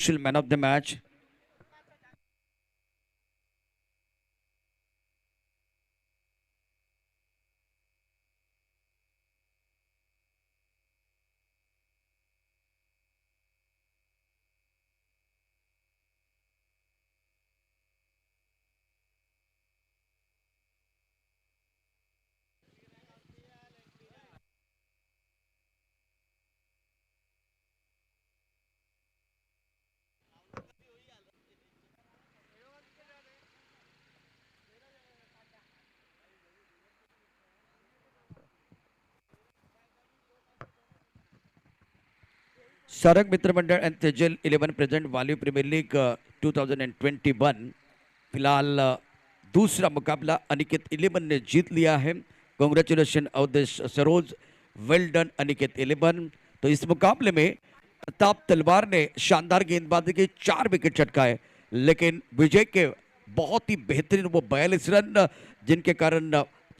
Man of the match. Sarang Mitra Mandal and Tejal 11 present वाली premiere league 2021 फिलहाल दूसरा मुकाबला अनिकेत 11 ने जीत लिया है। Congratulation Awadhesh Saroj, well done Aniket 11। तो इस मुकाबले में प्रताप तलवार ने शानदार गेंदबाजी के 4 विकेट चटकाए, लेकिन विजय के बहुत ही बेहतरीन वो 42 रन जिनके कारण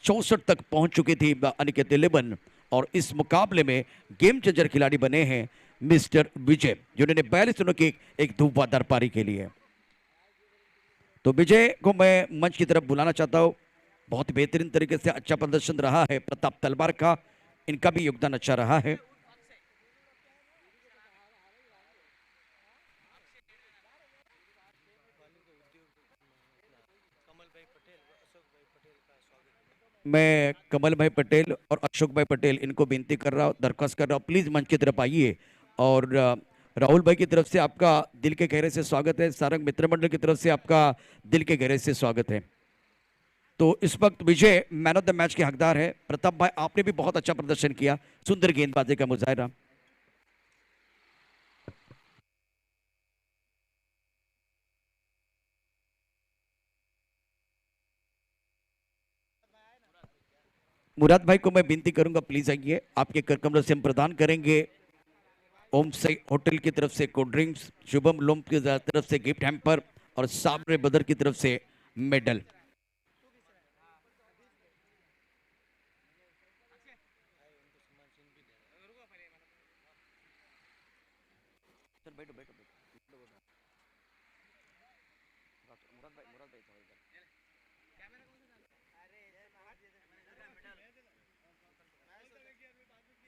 64 तक पहुंच चुकी थी अनिकेत 11। और इस मुकाबले में गेम चेंजर खिलाड़ी बने हैं मिस्टर विजय, जिन्होंने 42 रनों की एक धूपधार पारी के लिए। तो विजय को मैं मंच की तरफ बुलाना चाहता हूं। बहुत बेहतरीन तरीके से अच्छा प्रदर्शन रहा है प्रताप तलवार का, इनका भी योगदान अच्छा रहा है। मैं कमल भाई पटेल और अशोक भाई पटेल इनको विनती कर रहा हूँ, दरख्वास्त कर रहा हूँ, प्लीज मंच की तरफ आइए। और राहुल भाई की तरफ से आपका दिल के गहरे से स्वागत है। सारंग मित्र मंडल की तरफ से आपका दिल के गहरे से स्वागत है। तो इस वक्त विजय मैन ऑफ द मैच के हकदार है। प्रताप भाई आपने भी बहुत अच्छा प्रदर्शन किया, सुंदर गेंदबाजी का मुजाहरा। मुराद भाई को मैं विनती करूंगा, प्लीज आइए। आपके कर कमरे से हम प्रदान करेंगे ओम से होटल की तरफ से कोल्ड ड्रिंक्स, शुभम लोम की तरफ से गिफ्ट हैम्पर और सामने बदर की तरफ से मेडल।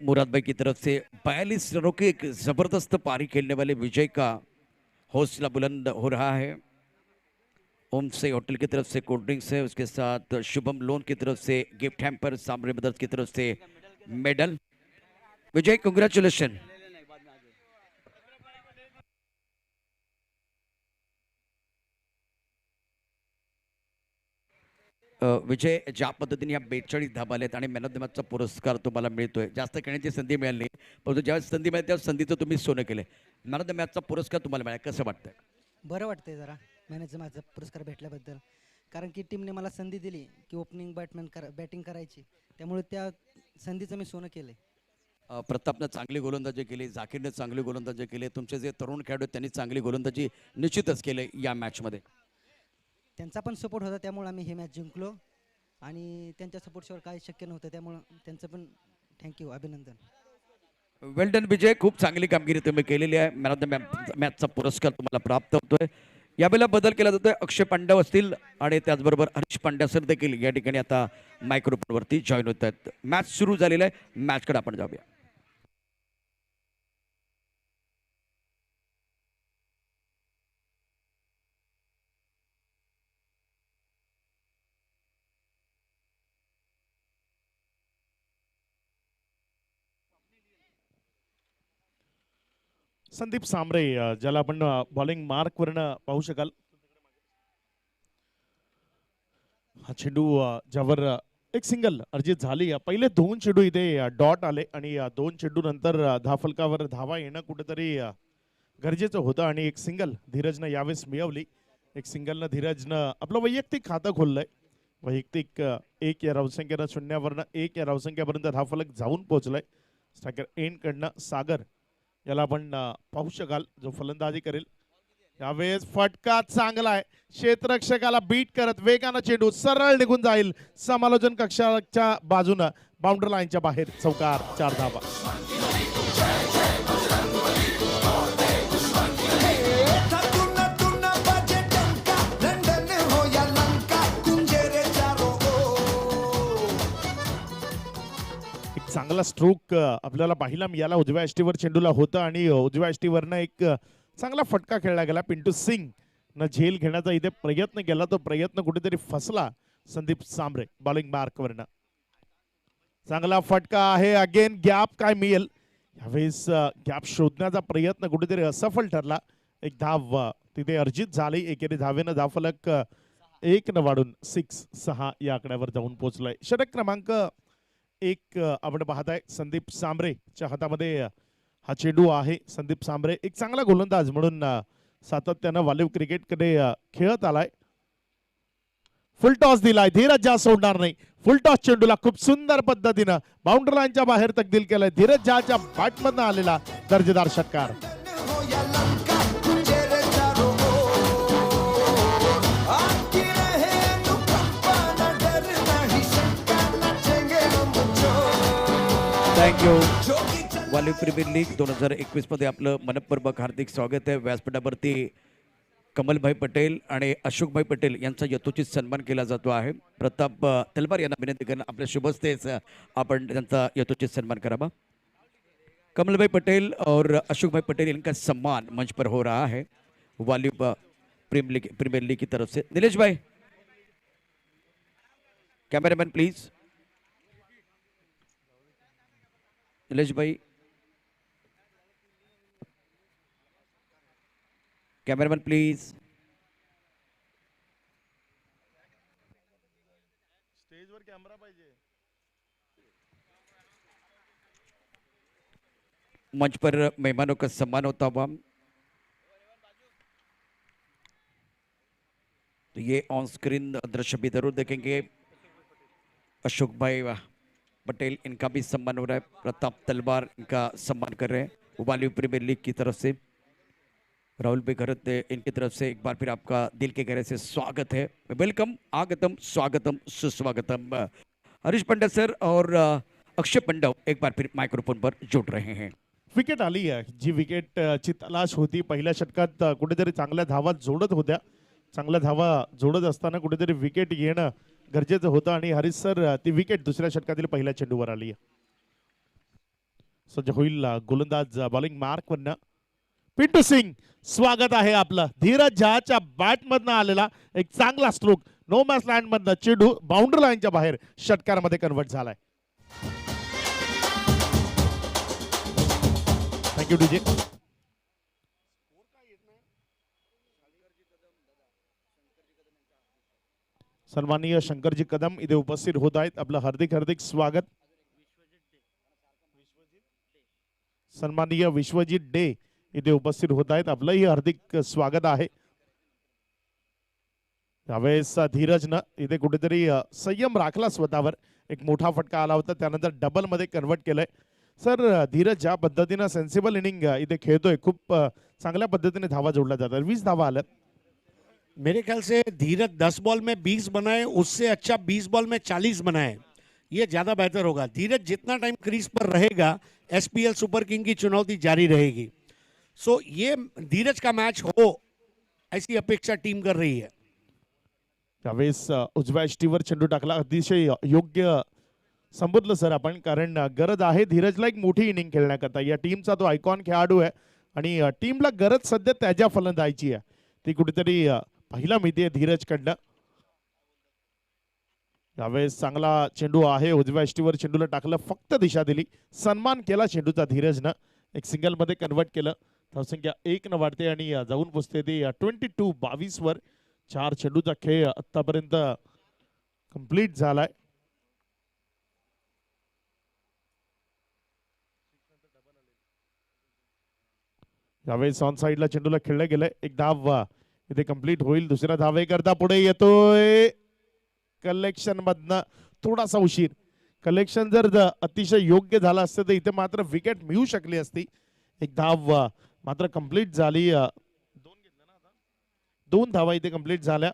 मुराद भाई की तरफ से 42 रनों की एक जबरदस्त पारी खेलने वाले विजय का हौसला बुलंद हो रहा है। ओम से होटल की तरफ से कोल्ड ड्रिंक्स है, उसके साथ शुभम लोन की तरफ से गिफ्ट हैम्पर, सामने ब्रदर्स की तरफ से मेडल। विजय कांग्रेचुलेशन। विजय, ज्या पद्धतीने या 42 धाबा आलेत आणि मॅन ऑफ द मॅचचा पुरस्कार तुम्हाला मिळतोय, जास्त खेळण्याची संधी मिळाली नाही, परंतु ज्यावेळेस संधी मिळाली त्यावेळेस संधीचं तुम्ही सोनं केलं। मॅन ऑफ द मॅचचा पुरस्कार तुम्हाला मिळाला, कसं वाटतंय? बरं वाटतंय जरा मॅन ऑफ द मॅचचा पुरस्कार भेटल्याबद्दल, कारण की टीमने मला संधी दिली की ओपनिंग बॅटिंग करायची, त्यामुळे त्या संधीचं मी सोनं केलंय। प्रतापनं चांगली गोलंदाजी केली, जाकीरने चांगली गोलंदाजी केली, तुमचे जे तरुण खेळाडू आहेत त्यांनी चांगली गोलंदाजी निश्चितच केली या मॅचमध्ये। त्यांचा पण सपोर्ट होता, त्यामुळे आम्ही हे मॅच जिंकलो आणि त्यांच्या सपोर्टशिवाय काही शक्य नव्हतं, त्यामुळे त्यांचं पण थँक्यू, अभिनंदन। वेल डन विजय, खूप चांगली कामगिरी तुम्ही केलेली आहे। मॅन ऑफ द मॅचचा पुरस्कार तुम्हाला प्राप्त होतोय। यावेळेला बदल केला जातोय, अक्षय पांडव असतील आणि त्याचबरोबर हरीश पांड्या सर देखील या ठिकाणी आता मायक्रोफोनवरती जॉईन होत आहेत। मॅच सुरू झालेला आहे, मॅचकडे आपण जाऊया। संदीप सांबरे, ज्याला आपण बॉलिंग मार्क वरनं पाहू शकाल, हा चेंडू ज्यावर एक सिंगल अर्जित झाली। पहिले 2 चेंडू इथे डॉट आले आणि 2 चेंडू नंतर धाफलकावर धावा येणं कुठेतरी गरजेचं होतं आणि एक सिंगल धीरजनं यावेळेस मिळवली। एक सिंगलनं धीरजनं आपलं वैयक्तिक खातं खोललंय। वैयक्तिक 1 या धावसंख्येनं 0वरनं 1 या धावसंख्येपर्यंत धाफलक जाऊन पोहोचलाय। स्ट्रायकर एंड कडनं सागर याला आपण पाहू शकाल, जो फलंदाजी करेल। यावेळेस फटका चांगला आहे, क्षेत्ररक्षकाला बीट करत वेगानं चेंडू सरळ निघून जाईल समालोचन कक्षाच्या बाजूनं, बाउंड्री लाईनच्या बाहेर, चौकार, 4 धावा। चांगला स्ट्रोक आपल्याला पाहायला मिळाला. उजव्या यष्टीवर चेंडूला होतं आणि उजव्या यष्टीवरनं एक चांगला फटका खेळला गेला. पिंटू सिंग न झेल घेण्याचा इथे प्रयत्न केला, तो प्रयत्न कुठेतरी फसला संदीप सांबरे बॉलिंग मार्कवरनं. चांगला फटका आहे. अगेन गॅप काय मिळेल यावेळेस, गॅप शोधण्याचा प्रयत्न कुठेतरी असफल ठरला. एक धाव तिथे अर्जित झाली. एकेरी धावेनं धावफलक 1 न वाढून 6 या आकड्यावर जाऊन पोहोचलाय. षटक क्रमांक 1 आपण पाहताय संदीप सांबरेच्या हातामध्ये हा चेंडू आहे. संदीप सांबरे एक चांगला गोलंदाज म्हणून सातत्यानं वालीव क्रिकेटकडे खेळत आलाय. फुल टॉस दिलाय. धीरज झा सोडणार नाही. फुल टॉस चेंडूला खूप सुंदर पद्धतीनं बाउंड्री लाईनच्या बाहेर तकदील केलाय. धीरज झाच्या बॅटमधनं आलेला दर्जेदार षटकार. थँक्यू. वालीव प्रीमियर लीग 2021 मध्ये आपलं मनपूर्वक हार्दिक स्वागत आहे. व्यासपीठावरती कमलभाई पटेल आणि अशोकभाई पटेल यांचा यथोचित सन्मान केला जातो आहे. प्रताप तलवार यांना विनंती करणं आपल्या शुभस्तेच आपण त्यांचा यथोचित सन्मान करावा. कमलभाई पटेल और अशोकभाई पटेल इनका सम्मान मंच पर हो रहा है वालीव प्रीमियर लीग की तरफ से. नीलेश भाई, कैमरामैन प्लीज. नीलेश भाई, कैमरामैन प्लीज. स्टेजवर कॅमेरा पाहिजे. मंच पर मेहमानों का सम्मान होता हुआ तो ये ऑन स्क्रीन दृश्य भी जरूर देखेंगे. अशोक भाई पटेल इनका भी सम्मान हो रहा है. प्रताप तलवार इनका सम्मान कर रहे हैं वालीव प्रीमियर लीग की तरफ से. राहुल बेघरत इनकी तरफ से एक बार फिर आपका दिल के गहरे से स्वागत है. वेलकम, आगतम, स्वागतम, सुस्वागतम. हरीश पंडा सर और अक्षय पंडव एक बार फिर माइक्रोफोन पर जुड़ रहे हैं. विकेट आली आहे. जी विकेट ची तलाश होती. पहिल्या षटकात कुठेतरी चांगल्या धावा जोडत होत्या. चांगल्या धावा जोडत असताना कुठेतरी विकेट येणं गरजेचं होतं आणि हरीश सर ती विकेट दुसऱ्या षटकातील पहिल्या चेंडूवर आली आहे. सज्ज होईल गोलंदाज बॉलिंग मार्कवरनं. पिंटू सिंग, स्वागत आहे आपलं. धीरज झाच्या बॅटमधनं आलेला एक चांगला स्ट्रोक. नो मॅच लँड मधनं चेंडू बाउंड्री लाईनच्या बाहेर षटकारामध्ये कन्वर्ट झालाय. Thank you DJ. सन्माननीय शंकरजी कदम इथे उपस्थित होत आहेत. आपलं हार्दिक हार्दिक स्वागत. सन्माननीय विश्वजित डे इथे उपस्थित होत आहेत. आपलंही हार्दिक स्वागत आहे. त्यावेळेस धीरजनं इथे कुठेतरी संयम राखला स्वतःवर. एक मोठा फटका आला होता, त्यानंतर डबल मध्ये कन्वर्ट केलंय. सर, धीरज ज्या पद्धतीनं सेन्सिबल इनिंग इथे खेळतोय, खूप चांगल्या पद्धतीने धावा जोडल्या जातात. 20 धावा आल्यात. मेरे ख्याल से धीरज 10 बॉल में 20 बनाए, उससे अच्छा 20 बॉल में 40 बनाए, ये ज़्यादा बेहतर होगा. धीरज जितना टाइम क्रीज पर रहेगा, एसपीएल सुपर किंग की चुनौती जारी रहेगी. सो ये धीरज का मैच हो ऐसी अपेक्षा टीम कर रही है. त्यावेळेस उजव्या यष्टीवर चेंडू टाकला. अतिशय योग्य संबोधलं सर आपण, कारण गरज आहे धीरजला एक मोठी इनिंग खेळण्याकरता. या टीमचा तो आयकॉन खेळाडू आहे आणि टीमला गरज सध्या त्याच्या फलंदाजीची आहे. ती कुठेतरी पहिला मिळते धीरजकडनं. यावेळेस चांगला चेंडू आहे. उजव्या यष्टीवर चेंडूला टाकलं, फक्त दिशा दिली, सन्मान केला चेंडूचा धीरजनं. एक सिंगल मध्ये कन्वर्ट केलं. धावसंख्या 1 न वाढते आणि जाऊन पोचते ती 22 वर. 4 चेंडूचा खेळ आतापर्यंत कंप्लीट झालाय. यावेळेस ऑन साइडला चेंडूला खेळलं गेलंय. एक धाव इथे कंप्लीट होईल. दुसऱ्या धावेकरता पुढे येतोय. कलेक्शन मधनं थोडासा उशीर. कलेक्शन जर अतिशय योग्य झालं असतं तर इथे मात्र विकेट मिळू शकली असती. एक धाव मात्र कंप्लीट झाली. 2 धावा इथे कंप्लीट झाल्या.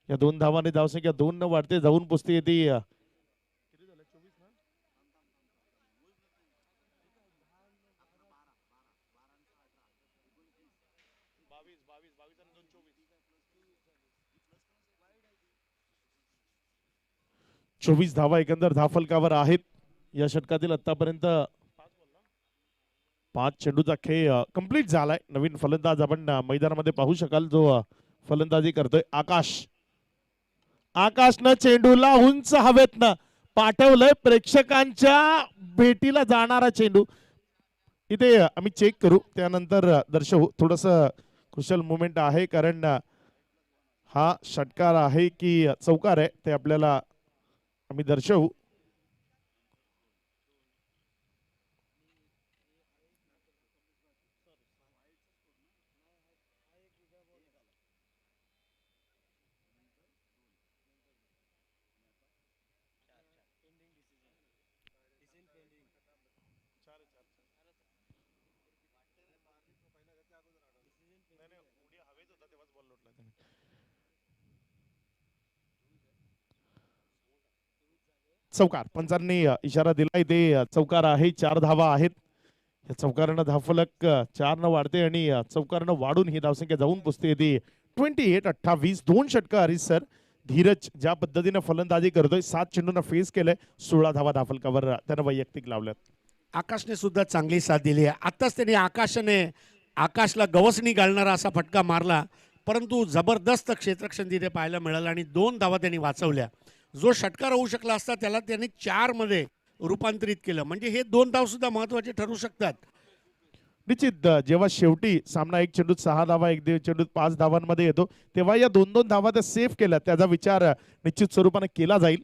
या 2 धावाने धावसंख्या 2 न वाढते जाऊन पोचते ती 24 धावा एकंदर धावफलकावर आहेत. या षटकातील आतापर्यंत 5 चेंडूचा खेळ कंप्लीट झालाय. नवीन फलंदाज आपण मैदानामध्ये पाहू शकाल जो फलंदाजी करतोय आकाश. आकाशनं चेंडूला उंच हवेतनं पाठवलंय. प्रेक्षकांच्या भेटीला जाणारा चेंडू इथे आम्ही चेक करू त्यानंतर दर्शवू. थोडस क्रुशल मुवमेंट आहे कारण हा षटकार आहे की चौकार आहे ते आपल्याला आम्ही दर्शवू. चौकार. पंचांनी इशारा दिलाय ते चौकार आहे. 4 धावा आहेत. या चौकारानं धावफलक 4 न वाढते आणि चौकारानं वाढून ही धावसंख्या जाऊन पुसते ती 28-28. 2 षटकं हरीश सर. धीरज ज्या पद्धतीने फलंदाजी करतोय 7 चेंडूंना फेस केलंय. 16 धावा धावफलकावर त्यानं वैयक्तिक लावल्यात. आकाशने सुद्धा चांगली साथ दिली आहे. आताच त्याने आकाशला गवसणी घालणारा असा फटका मारला, परंतु जबरदस्त क्षेत्ररक्षण तिथे पाहायला मिळालं आणि 2 धावा त्यांनी वाचवल्या. जो षटकार होऊ शकला असता त्याला त्यांनी 4 मध्ये रूपांतरित केलं. म्हणजे हे 2 धाव सुद्धा महत्वाचे ठरू शकतात. निश्चित जेव्हा शेवटी सामना 1 चेंडूत 6 धावा 1 चेंडूत 5 धावांमध्ये येतो तेव्हा या 2-2 धावा त्या सेव्ह केल्या त्याचा विचार निश्चित स्वरूपाने केला जाईल.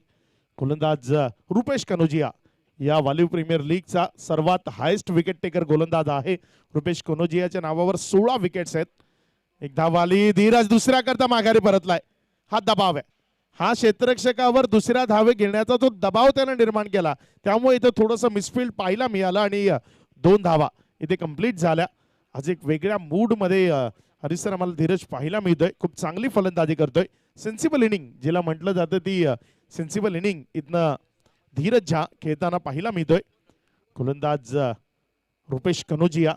गोलंदाज रुपेश कनोजिया या वालीव प्रीमियर लीगचा सर्वात हायेस्ट विकेट टेकर गोलंदाज आहे. रुपेश कनोजियाच्या नावावर 16 विकेट्स आहेत. एक धाव आली. धीरज दुसऱ्या करता माघारी परतलाय. हा दबाव आहे. हा क्षेत्ररक्षकावर दुसऱ्या धावे घेण्याचा जो दबाव त्यानं निर्माण केला त्यामुळे इथे थोडंसं मिसफिल्ड पाहायला मिळालं आणि 2 धावा इथे कंप्लीट झाल्या. आज एक वेगळ्या मूड मध्ये हरीश सर आम्हाला धीरज पाहायला मिळतोय. खूप चांगली फलंदाजी करतोय. सेन्सिबल इनिंग जिला म्हटलं जातं ती सेन्सिबल इनिंग इथनं धीरज झा खेळताना पाहायला मिळतोय. गोलंदाज रुपेश कनोजिया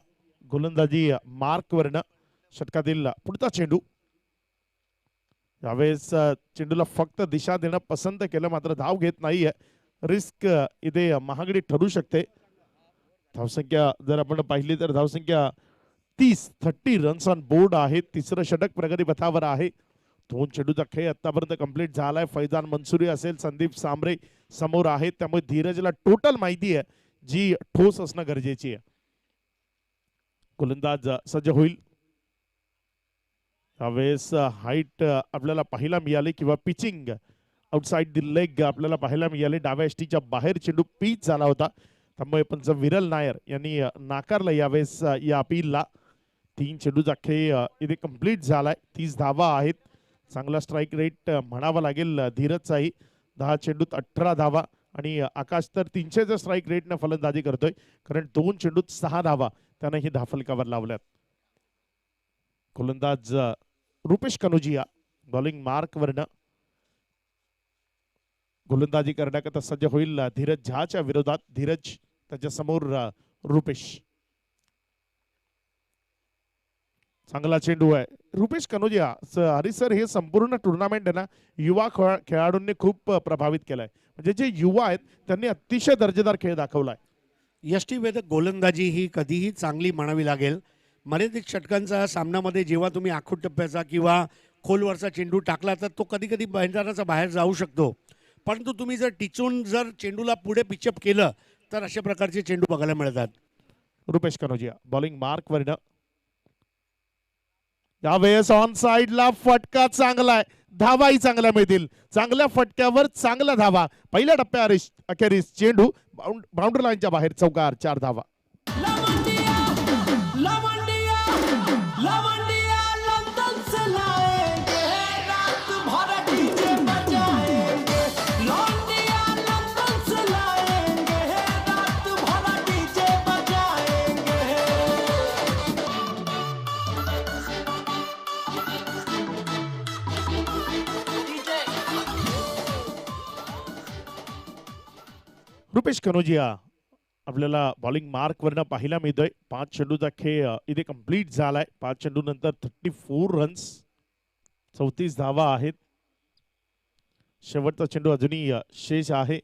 गोलंदाजी मार्कवरनं. षटकातील पुढचा चेंडू. यावेळेस चेंडूला फक्त दिशा देणं पसंत केलं मात्र धाव घेत नाहीये. रिस्क इथे महागडी ठरू शकते. धावसंख्या जर आपण पाहिली तर धावसंख्या 30 रन्स ऑन बोर्ड आहे. तिसरं षटक प्रगतीपथावर आहे. 2 चेंडूचा खेळ आतापर्यंत कंप्लीट झालाय. फैजान मंसुरी असेल संदीप सांबरे समोर आहेत त्यामुळे धीरजला टोटल माहिती आहे जी ठोस असणं गरजेची आहे. गोलंदाज सज्ज होईल. यावेळेस हाईट आपल्याला पाहायला मिळाली किंवा पिचिंग आउटसाइड द लेग आपल्याला पाहायला मिळाले. डाव्या एसटीच्या बाहेर चेंडू पिच झाला होता त्यामुळे पंच विरल नायर यांनी नाकारलं यावेळेस या अपीलला. 3 चेंडूचा खेळ इथे कंप्लीट झालाय. 30 धावा आहेत. चांगला स्ट्राईक रेट म्हणावा लागेल धीरजचाही. 10 चेंडूत 18 धावा आणि आकाश तर 300च्या स्ट्राईक रेटनं फलंदाजी करतोय कारण 2 चेंडूत 6 धावा त्यानं ही धावफलकावर लावल्यात. गोलंदाज रुपेश कनोजिया बॉलिंग मार्क वरनं गोलंदाजी करण्याकरता सज्ज होईल धीरज झाच्या विरोधात. धीरज त्याच्या समोर रुपेश. चांगला चेंडू आहे. रुपेश कनोजिया हरीश सर हे संपूर्ण टुर्नामेंट आहे ना युवा खेळाडूंनी खूप प्रभावित केलाय. म्हणजे जे युवा आहेत त्यांनी अतिशय दर्जेदार खेळ दाखवलाय. यष्टीवेधक गोलंदाजी ही कधीही चांगली म्हणावी लागेल. मर्यादित षटकांचा सामन्यामध्ये जेव्हा तुम्ही आखूड टप्प्याचा किंवा खोलवरचा चेंडू टाकला तर तो कधी कधी मैदानाचा बाहेर जाऊ शकतो. परंतु तुम्ही जर टिचून जर चेंडूला पुढे पिचअप केलं तर अशा प्रकारचे चेंडू बघायला मिळतात. रुपेश कनोजिया बॉलिंग मार्क वरनं. यावेळेस ऑन साइडला फटका चांगला आहे. धावाही चांगल्या मिळतील. चांगल्या फटक्यावर चांगल्या धावा. पहिल्या टप्प्या अखेरीस चेंडू बाउंड्री लाईनच्या बाहेर. चौकार. 4 धावा. रुपेश कनोजिया आपल्याला बॉलिंग मार्क वरनं पाहायला मिळतोय. 5 चेंडूचा खेळ इथे कंप्लीट झालाय. 5 चेंडू नंतर 34 रन्स 34 धावा आहेत. शेवटचा चेंडू अजूनही शेष आहे.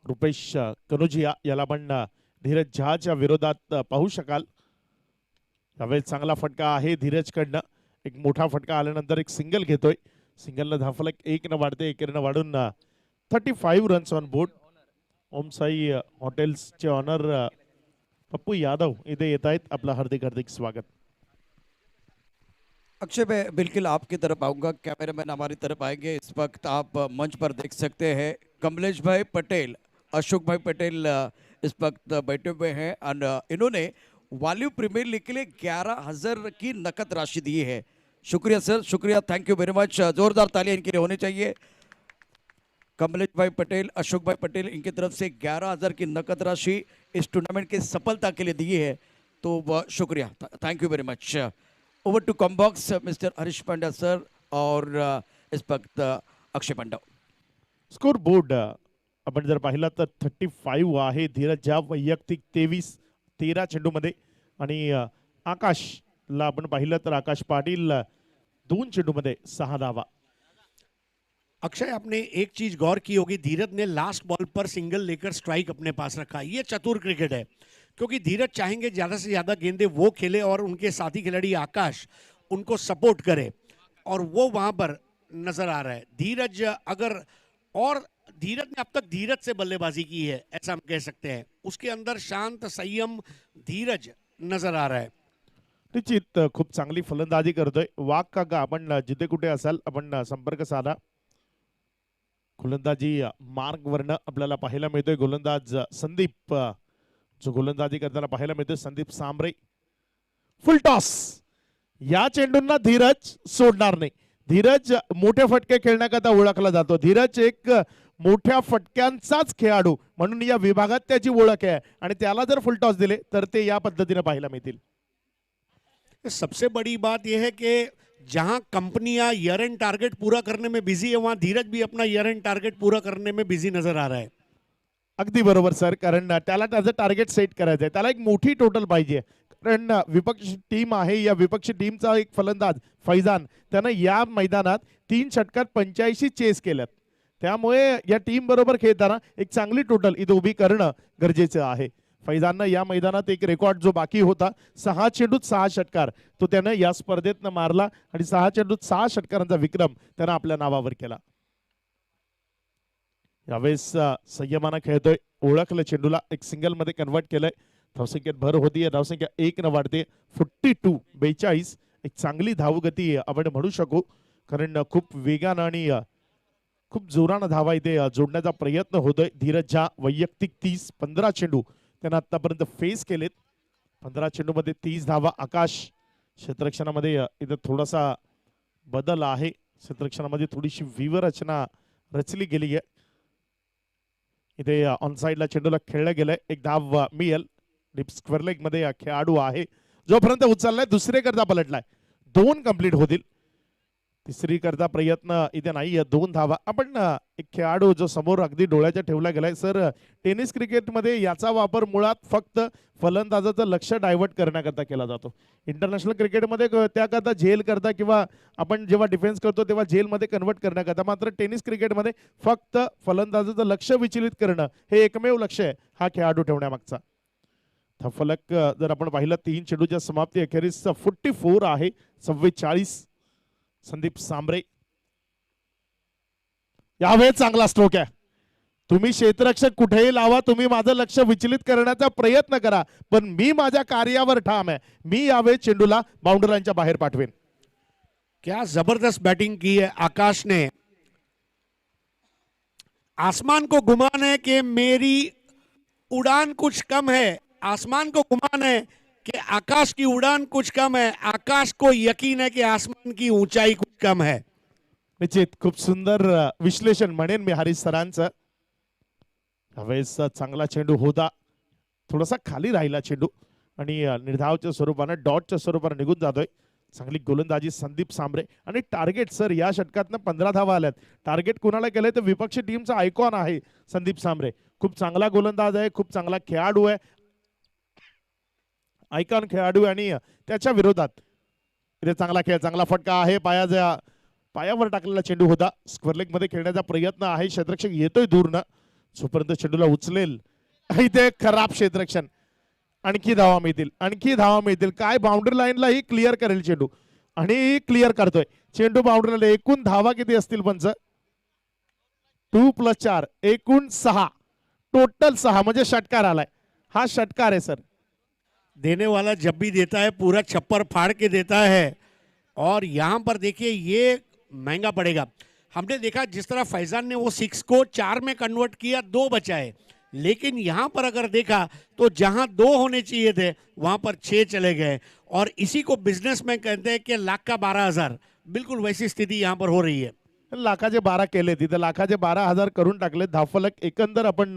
रुपेश कनोजिया याला पण धीरज झहाच्या विरोधात पाहू शकाल. यावेळेस चांगला फटका आहे धीरजकडनं. एक मोठा फटका आल्यानंतर एक सिंगल घेतोय. सिंगलनं धावफलक 1 वाढते. 1 वाढून 35 runs on board. Om Sai हॉटेल्सचे ऑनर पप्पू यादव इथे येत आहेत. आपलं हार्दिक हार्दिक स्वागत. अक्षय भाई बिल्कुल आपकी तरफ आऊंगा, कैमरामैन हमारी तरफ आएंगे. इस वक्त आप मंच पर देख सकते हैं कमलेश भाई पटेल, अशोक भाई पटेल इस वक्त बैठे हुए हैं और इन्होंने वाल्यू प्रीमियर लीग के लिए 11,000 की नकद राशि दी है. शुक्रिया सर, शुक्रिया, थैंक यू वेरी मच. जोरदार तालियां इनके लिए होनी चाहिए. कमलेश भाई पटेल, अशोक भाई पटेल, इनकी तरफ से 11,000 की नकद राशि इस टूर्नामेंट की सफलता के लिए दी है, तो शुक्रिया, thank you very much. Over to combox mister Harish Pandya sir और इस वक्त अक्षय पांडव. स्कोर बोर्ड आपण जर पाहिलं तर 35 आहे धीरज झा वैयक्तिक 13 चेंडूमध्ये आणि आकाशला आपण पाहिलं तर आकाश पाटील 2 चेंडूमध्ये 6 धावा. अक्षय, आपने एक चीज गौर की होगी, धीरज ने लास्ट बॉल पर सिंगल लेकर स्ट्राइक अपने पास रखा. ये चतुर क्रिकेट है, क्योंकि धीरज चाहेंगे ज्यादा से ज्यादा गेंदें वो खेले और उनके साथी खिलाड़ी आकाश उनको सपोर्ट करे, और वो वहां पर नजर आ रहा है. धीरज ने अब तक धीरज से बल्लेबाजी की है, ऐसा हम कह सकते हैं. उसके अंदर शांत संयम धीरज नजर आ रहा है. निश्चित खूप चांगली फलंदाजी करतोय. वाघ काका आपण जिथे कुठे असाल आपण संपर्क साधा. गोलंदाजी मार्गवरनं आपल्याला पाहायला मिळतोय गोलंदाज संदीप, जो गोलंदाजी करताना पाहायला मिळतोय संदीप सांबरे. Full toss. या चेंडूंना धीरज सोडणार नाही. धीरज मोठे फटके खेळण्याकरता ओळखला जातो. धीरज एक मोठ्या फटक्यांचाच खेळाडू म्हणून या विभागात त्याची ओळख आहे आणि त्याला जर फुल टॉस दिले तर ते या पद्धतीने पाहायला मिळतील. सबसे बड़ी बात यह है कि जहां कंपनियां ईयर एंड टारगेट पूरा करने में बिजी है, वहां धीरज भी अपना ईयर एंड टारगेट पूरा करने में बिजी नजर आ रहा है. अगदी बरोबर सर, कारण त्याला त्याचं टार्गेट सेट करायचं आहे. त्याला एक मोठी टोटल पाहिजे, कारण विपक्ष टीम आहे. या विपक्षी टीमचा एक फलंदाज फैजान, त्यानं या मैदानात 3 षटकात 85 चेस केल्यात. त्यामुळे या टीम बरोबर खेळताना एक चांगली टोटल इथे उभी करणं गरजेचं आहे. फैजाननं या मैदानात एक रेकॉर्ड जो बाकी होता 6 चेंडूत 6 षटकार, तो त्यानं या स्पर्धेतनं मारला आणि 6 चेंडूत 6 षटकारांचा विक्रम त्यानं आपल्या नावावर केला. यावेळेस संयमानं खेळतोय. ओळखलं चेंडूला, एक सिंगल मध्ये कन्वर्ट केलंय. धावसंख्येत भर होतीये. धावसंख्या 1 वाढते. 42 एक चांगली धावगती आपण म्हणू शकू, कारण खूप वेगानं आणि खूप जोरानं धावा इथे जोडण्याचा प्रयत्न होतोय. धीरज झा वैयक्तिक 30, 15 चेंडू त्यांना आतापर्यंत फेस केलेत. 15 चेंडूमध्ये 30 धावा. आकाश क्षेत्ररक्षणामध्ये इथे थोडासा बदल आहे. क्षेत्ररक्षणामध्ये थोडीशी व्यूहरचना रचली गेली आहे. इथे ऑन साइडला चेंडूला खेळलं गेलंय. एक धाव मिळेल. डीप स्क्वेअर लेग मध्ये खेळाडू आहे, जोपर्यंत उचललाय दुसरे करता पलटलाय. 2 कंप्लीट होतील. तिसरी करता प्रयत्न इथे नाही. 2 धावा. आपण एक खेळाडू जो समोर अगदी डोळ्याच्या ठेवला गेलाय. सर, टेनिस क्रिकेटमध्ये याचा वापर मुळात फक्त फलंदाजाचं लक्ष डायव्हर्ट करण्याकरता केला जातो. इंटरनॅशनल क्रिकेटमध्ये त्याकरता झेल करता किंवा आपण जेव्हा डिफेन्स करतो तेव्हा झेलमध्ये कन्वर्ट करण्याकरता. मात्र टेनिस क्रिकेटमध्ये फक्त फलंदाजाचं लक्ष विचलित करणं हे एकमेव लक्ष आहे हा खेळाडू ठेवण्यामागचा. फलक जर आपण पाहिलं 3 चेंडूच्या समाप्ती अखेरीस 44 आहे. 44 संदीप सांबरे. यावेळेस चांगला स्ट्रोक आहे. तुम्ही क्षेत्ररक्षक कुठेही लावा, तुम्ही माझं लक्ष विचलित करण्याचा प्रयत्न करा, पण मी माझ्या कार्यावर ठाम आहे. मी यावेळेस चेंडूला बाउंड्री लाईनच्या बाहेर पाठवेन. क्या जबरदस्त बैटिंग की है आकाश ने. आसमान को गुमान है कि मेरी उड़ान कुछ कम है. आसमान को गुमान है कि आकाश की उड़ान कुछ कम है. आकाश को यकीन है कि आसमान की ऊंचाई कुछ कम है. निश्चित खूप सुंदर विश्लेषण म्हणेन मी हरीश सरांचं. यावेळेस चांगला चेंडू होता. थोडासा खाली राहिला चेंडू आणि निर्धावच्या स्वरूपानं डॉटच्या स्वरूपानं निघून जातोय. चांगली गोलंदाजी संदीप सांबरे. आणि टार्गेट सर या षटकातनं 15 धावा आल्यात. टार्गेट कोणाला केलंय तर विपक्षी टीमचा आयकॉन आहे संदीप सांबरे. खूप चांगला गोलंदाज आहे, खूप चांगला खेळाडू आहे, आयकॉन खेळाडू. आणि त्याच्या विरोधात इथे चांगला खेळ, चांगला फटका आहे. पायावर टाकलेला चेंडू होता. स्क्वेअर लेग मध्ये खेळण्याचा प्रयत्न आहे. क्षेत्ररक्षक येतोय दूरनं. जोपर्यंत चेंडूला उचलेल इथे खराब क्षेत्ररक्षण. आणखी धावा मिळतील, आणखी धावा मिळतील. काय बाउंड्री लाईनला ही क्लिअर करेल चेंडू आणि क्लिअर करतोय चेंडू बाउंड्रीला. एकूण धावा किती असतील पंच? 2+4 एकूण 6, टोटल 6 म्हणजे षटकार आलाय. हा षटकार आहे सर. देने वाला जब भी देता है पूरा छप्पर फाड़ के देता है, और यहाँ पर देखिए ये महंगा पड़ेगा. हमने देखा जिस तरह फैजान ने वो 6 को 4 में कन्वर्ट किया, 2 बचाए, लेकिन यहाँ पर अगर देखा तो जहाँ 2 होने चाहिए थे वहाँ पर 6 चले गए. और इसी को बिजनेस में कहते हैं कि लाख का 12,000. बिल्कुल वैसी स्थिति यहाँ पर हो रही है. लाखाचे 12 केले, तिथे लाखाचे 12,000 करून टाकले. धावफलक एकंदर आपण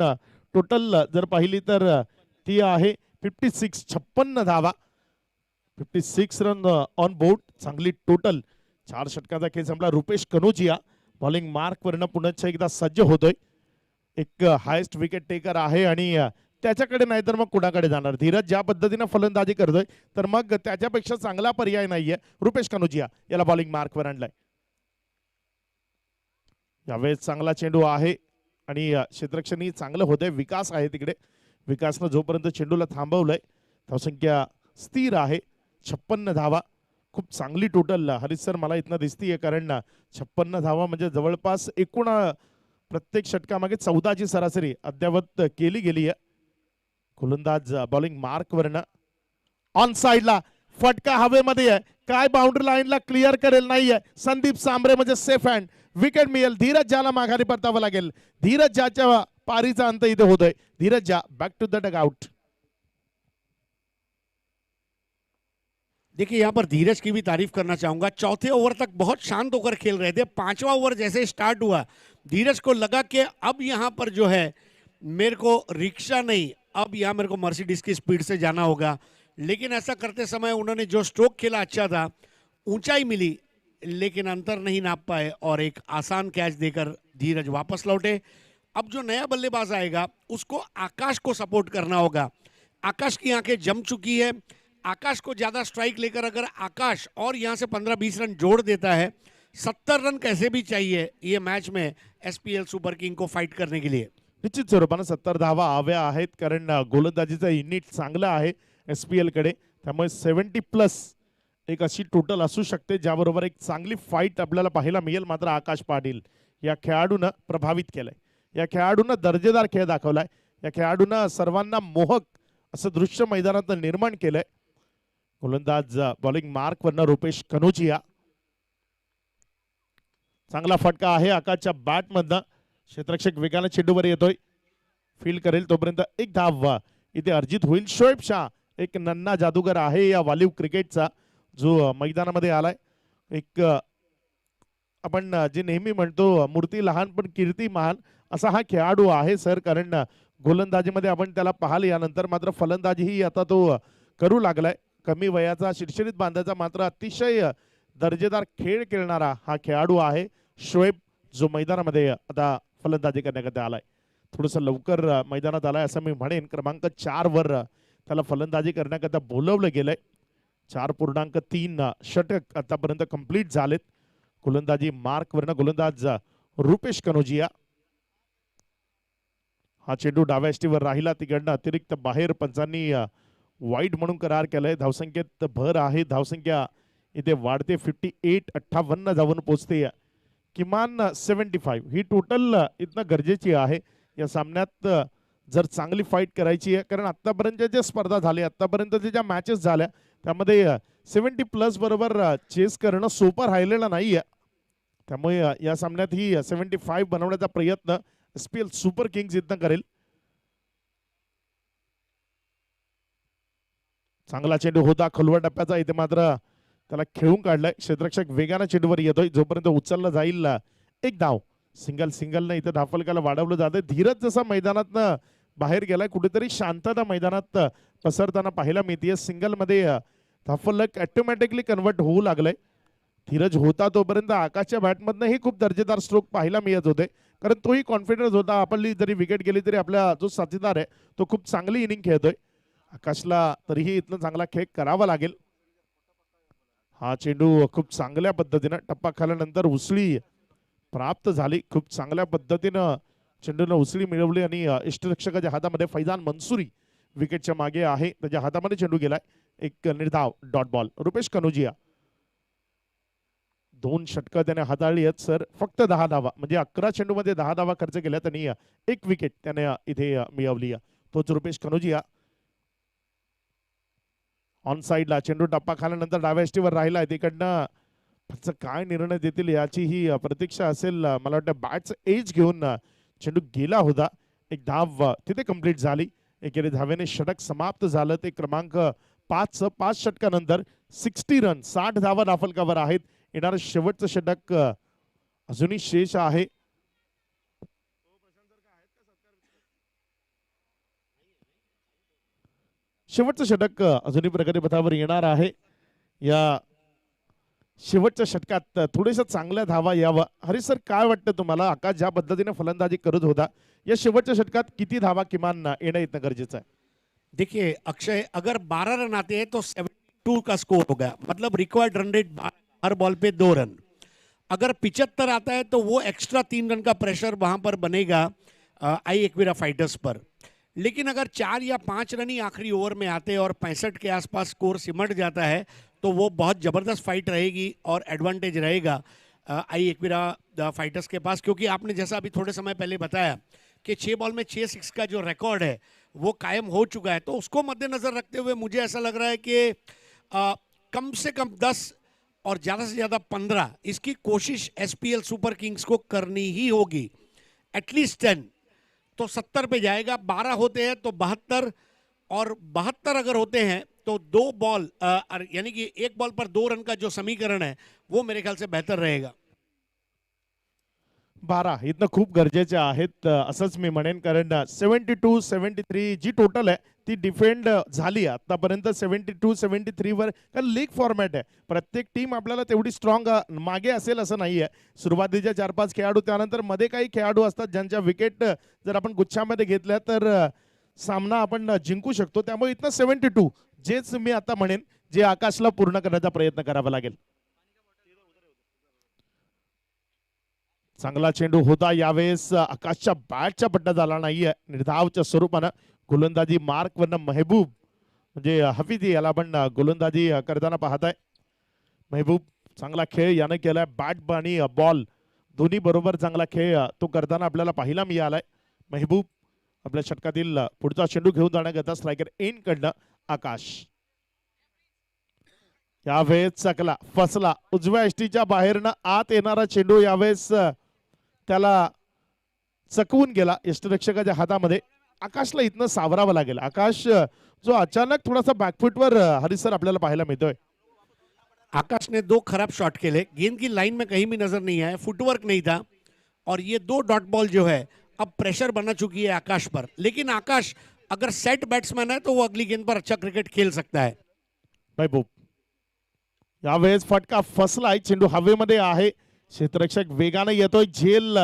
टोटल जर पाहिली तर ती आहे 56 धावा, 56 रन ऑन बोर्ड. चांगली टोटल. 4 षटकाचा खेळ संपला. रुपेश कनोजिया बॉलिंग मार्क वरनं पुन्हा एकदा सज्ज होतोय. एक हायेस्ट विकेट टेकर आहे आणि त्याच्याकडे नाही तर मग कुणाकडे जाणार? धीरज ज्या पद्धतीने फलंदाजी करतोय तर मग त्याच्यापेक्षा चांगला पर्याय नाहीये. रुपेश कनोजिया याला बॉलिंग मार्क वर आणलाय. यावेळेस चांगला चेंडू आहे आणि क्षेत्ररक्षणही चांगलं होतंय. विकास आहे तिकडे. विकासनं जोपर्यंत चेंडूला थांबवलंय धावसंख्या स्थिर आहे. 56 धावा. खूप चांगली टोटल हरीश सर मला इथनं दिसतीये, कारण 56 धावा म्हणजे जवळपास एकूण प्रत्येक षटकामागे 14ची सरासरी अद्यावत केली गेली आहे. गोलंदाज बॉलिंग मार्क वरनं ऑन साइडला फटका हवेमध्ये आहे. काय बाउंड्री लाईनला क्लिअर करेल नाहीये. संदीप सांबरे म्हणजे सेफ हँड. विकेट मिळेल. धीरज ज्याला माघारी परतावं लागेल. धीरज ज्याच्या पारीचा अंत इथे होतोय. धीरज ज्या back to the dugout. देखिए यहाँ पर धीरज की भी तारीफ करना चाहूंगा. चौथे ओवर तक बहुत शांत होकर खेल रहे थे. 5वां ओवर जैसे स्टार्ट हुआ धीरज को लगा कि अब यहाँ पर जो है मेरे को रिक्शा नहीं, अब यहाँ मेरे को मर्सिडीज की स्पीड से जाना होगा. लेकिन ऐसा करते समय उन्होंने जो स्ट्रोक खेला अच्छा था, ऊंचाई मिली लेकिन अंतर नहीं नाप पाए और एक आसान कैच देकर धीरज वापस लौटे. अब जो नया बल्लेबाज आएगा उसको आकाश को सपोर्ट करना होगा. आकाश की आंखें जम चुकी है. आकाश को ज्यादा स्ट्राइक लेकर अगर आकाश और यहां से 15-20 रन जोड़ देता है, 70 रन कैसे भी चाहिए ये मैच में एसपीएल सुपर किंग को फाइट करने के लिए. निश्चित स्वरूपानं 70 धावा हव्या आहेत, कारण गोलंदाजीचं युनिट चांगलं आहे एसपीएल कडे. त्यामुळे 70+ एक अशी टोटल असू शकते ज्याबरोबर एक चांगली फाईट आपल्याला पाहायला मिळेल. मात्र आकाश पाटील या खेळाडूनं प्रभावित केलंय. या खेळाडूनं दर्जेदार खेळ दाखवलाय. या खेळाडूनं सर्वांना मोहक असं दृश्य मैदानात निर्माण केलंय. गोलंदाज बॉलिंग मार्क वरनं रुपेश कनोजिया. चांगला फटका आहे आकाशच्या बॅट मधनं. क्षेत्ररक्षक वेगाने चेंडूवर येतोय. फील्ड करेल तोपर्यंत एक धाव इथे अर्जित होईल. शोएब शाह एक नन्ना जादूगर आहे या वालीव क्रिकेटचा, जो मैदानामध्ये आलाय. एक आपण जे नेहमी म्हणतो मूर्ती लहान पण कीर्ती महान असा हा खेळाडू आहे सर. कारण गोलंदाजीमध्ये आपण त्याला पाहाल, यानंतर मात्र फलंदाजीही आता तो करू लागलाय. कमी वयाचा शिरशिरीत बांधायचा मात्र अतिशय दर्जेदार खेळ खेळणारा हा खेळाडू आहे शोएब, जो मैदानामध्ये आता फलंदाजी करण्याकरता आलाय. थोडंसं लवकर मैदानात आलाय असं मी म्हणेन. क्रमांक 4 वर त्याला फलंदाजी करण्याकरता बोलवलं गेलंय. 4.3 षटक आतापर्यंत कंप्लीट झालेत. गोलंदाजी मार्क वरनं गोलंदाज रुपेश कनोजिया. हा चेंडू डाव्या एष्टीवर राहिला. तिकडनं अतिरिक्त बाहेर पंचांनी वाईड म्हणून करार केलाय. धावसंख्येत भर आहे. धावसंख्या इथे वाढते. 58 जाऊन पोहोचते. किमान 75 ही टोटल इथनं गरजेची आहे या सामन्यात जर चांगली फाईट करायची आहे. कारण आतापर्यंत ज्या स्पर्धा झाल्या, आतापर्यंत ज्या मॅचेस झाल्या त्यामध्ये 70+ बरोबर चेस करणं सोपं राहिलेलं नाहीये. त्यामुळे या सामन्यात ही 75 बनवण्याचा प्रयत्न एसपीएल सुपर किंग्स इथनं करेल. चांगला चेंडू होता खोलवर टप्प्याचा. इथे मात्र त्याला खेळून काढलाय. क्षेत्ररक्षक वेगाने चेंडूवर येतोय. जोपर्यंत उचलला जाईल एक धाव. सिंगल इथे धावफलकाला वाढवलं जातंय. धीरज जसा मैदानातनं बाहेर गेलाय, कुठेतरी शांतता मैदानात पसरताना पाहायला मिळते. सिंगल मध्ये धावफलक ऑटोमॅटिकली कन्वर्ट होऊ लागलंय. धीरज होता तोपर्यंत आकाशच्या बॅटमधनंही खूप दर्जेदार स्ट्रोक पाहायला मिळत होते, कारण तोही कॉन्फिडन्स होता. आपली जरी विकेट गेली तरी आपला जो साथीदार आहे तो खूप चांगली इनिंग खेळतोय. आकाशला तरीही इथनं चांगला खेळ करावा लागेल. हा चेंडू खूप चांगल्या पद्धतीनं टप्पा खाल्यानंतर उसळी प्राप्त झाली. खूप चांगल्या पद्धतीनं चेंडूला उसळी मिळवली आणि इष्टरक्षकाच्या हातामध्ये फैजान मंसुरी विकेटच्या मागे आहे, त्याच्या हातामध्ये चेंडू गेलाय. एक निर्धाव डॉट बॉल. रुपेश कनोजिया 2 षटकं त्याने हाताळली आहेत सर. फक्त 10 धावा, म्हणजे 11 चेंडूमध्ये 10 धावा खर्च केल्या त्यांनी. एक विकेट त्याने इथे मिळवली. तोच रुपेश कनोजिया. ऑन साईडला चेंडू टप्पा खाल्यानंतर डाव्या एष्टीवर राहिला आहे. तिकडनं फक्त काय निर्णय देतील याची ही प्रतीक्षा असेल. मला वाटतं बॅटचं एज घेऊन चेंडू गेला होता. एक धाव तिथे कंप्लीट झाली. एकेरी धावेने षटक समाप्त झालं. ते क्रमांक 5 षटकानंतर 60 रन 60 धावा दाफलकावर आहेत. येणारं शेवटचं षटक अजूनही शेष आहे. शेवटचं षटक अजूनही प्रगतीपथावर येणार आहे. या शेवटच्या षटकात थोडेशा चांगल्या धावा यावं. हरी सर, काय वाटतं तुम्हाला? आकाश ज्या पद्धतीने फलंदाजी करत होता, या शेवटच्या षटकात किती धावा किमान येणं इतनं गरजेचं आहे? देखिए अक्षय, अगर 12 रन आते हैं तो 72 का स्कोर होगा, मतलब रिक्वायर्ड रन रेट हर बॉल पे 2 रन. अगर 75 आता है तो वो एक्स्ट्रा 3 रन का प्रेशर वहां पर बनेगा आई एकवीरा फाइटर्स पर. लेकिन अगर 4 या 5 रन ही आखिरी ओवर में आते हैं और 65 के आसपास स्कोर सिमट जाता है तो वो बहुत ज़बरदस्त फाइट रहेगी और एडवांटेज रहेगा आई एकवीरा फाइटर्स के पास. क्योंकि आपने जैसा अभी थोड़े समय पहले बताया कि 6 बॉल में 6 6 का जो रिकॉर्ड है वो कायम हो चुका है, तो उसको मद्देनज़र रखते हुए मुझे ऐसा लग रहा है कि कम से कम 10 और ज़्यादा से ज़्यादा 15 इसकी कोशिश एसपीएल सुपर किंग्स को करनी ही होगी. एटलीस्ट 10 तो 70 पे जाएगा. 12 होते हैं तो 72, और 72 अगर होते हैं तो 2 बॉल यानी कि 1 बॉल पर 2 रन का जो समीकरण है वो मेरे ख्याल से बेहतर रहेगा. 12 इथनं खूप गरजेचे आहेत असंच मी म्हणेन. कारण 72 73 जी टोटल आहे ती डिफेंड झाली आतापर्यंत 72 73 वर. कारण लीग फॉर्मॅट आहे, प्रत्येक टीम आपल्याला तेवढी स्ट्रॉंग मागे असेल असं नाही आहे. सुरुवातीच्या 4-5 खेळाडू, त्यानंतर मध्ये काही खेळाडू असतात ज्यांच्या विकेट जर आपण गुच्छामध्ये घेतल्या तर सामना आपण जिंकू शकतो. त्यामुळे इथनं 72 जेच मी आता म्हणेन, जे आकाशला पूर्ण करण्याचा प्रयत्न करावा लागेल. चांगला चेंडू होता यावेळेस. आकाशच्या बॅटच्या पट्टा झाला नाहीये. निर्धावच्या स्वरूपानं गोलंदाजी मार्क वरनं महबूब म्हणजे हफीदी याला आपण गोलंदाजी करताना पाहताय. महबूब चांगला खेळ यानं केलाय. बॅट आणि बॉल दोन्ही बरोबर चांगला खेळ तो करताना आपल्याला पाहायला मिळालाय. महबूब आपल्या षटकातील पुढचा चेंडू घेऊन जाण्याकरता स्ट्रायकर एन कडनं आकाश. यावेळेस चकला फसला. उजव्या एष्टीच्या बाहेरनं आत येणारा चेंडू यावेळेस त्याला चकवून गेला यष्टिरक्षकाच्या हातामध्ये. आकाशला इथनं सावरावं लागेल. आकाश जो अचानक थोडासा बॅकफुटवर हरिसर आपल्याला पाहायला मिळतोय. आकाश ने 2 खराब शॉट खेले, गेंद की लाइन में कहीं भी नजर नहीं आया, फुटवर्क नहीं था, और ये 2 डॉट बॉल जो है अब प्रेशर बना चुकी है आकाश पर. लेकिन आकाश अगर सेट बैट्समैन है तो वो अगली गेंद पर अच्छा क्रिकेट खेल सकता है. महबूब यावेळेस फटका फसलाय. चेंडू हवेमध्ये आहे. क्षेत्ररक्षक वेगाने येतोय. झेल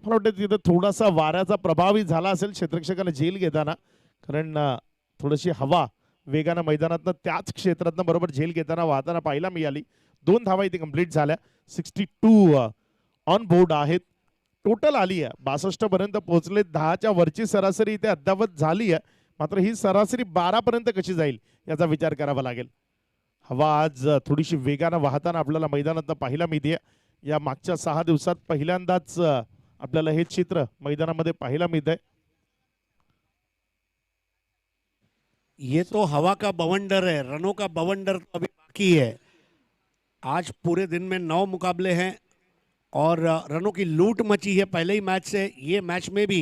मला वाटतं तिथं थोडासा वाऱ्याचा प्रभावी झाला असेल क्षेत्ररक्षकाने झेल घेताना. कारण थोडीशी हवा वेगानं मैदानातनं त्याच क्षेत्रातनं बरोबर झेल घेताना वाहताना पाहायला मिळाली. 2 धावा इथे कंप्लीट झाल्या. 62 ऑन बोर्ड आहेत. टोटल आली आहे 62 पर्यंत पोहोचले. 10च्या वरची सरासरी इथे अद्यावत झाली आहे. मात्र ही सरासरी 12 पर्यंत कशी जाईल याचा विचार करावा लागेल. हवा आज थोडीशी वेगानं वाहताना आपल्याला मैदानात पाहायला मिळते. या मागच्या 6 दिवसात पहिल्यांदाच आपल्याला हे चित्र मैदानामध्ये पाहायला मिळतंय. ये तो हवा का बवंडर है, रनों का बवंडर तो अभी बाकी है. आज पूरे दिन में 9 मुकाबले हैं और रनों की लूट मची है पहले ही मैच से. ये मैच में भी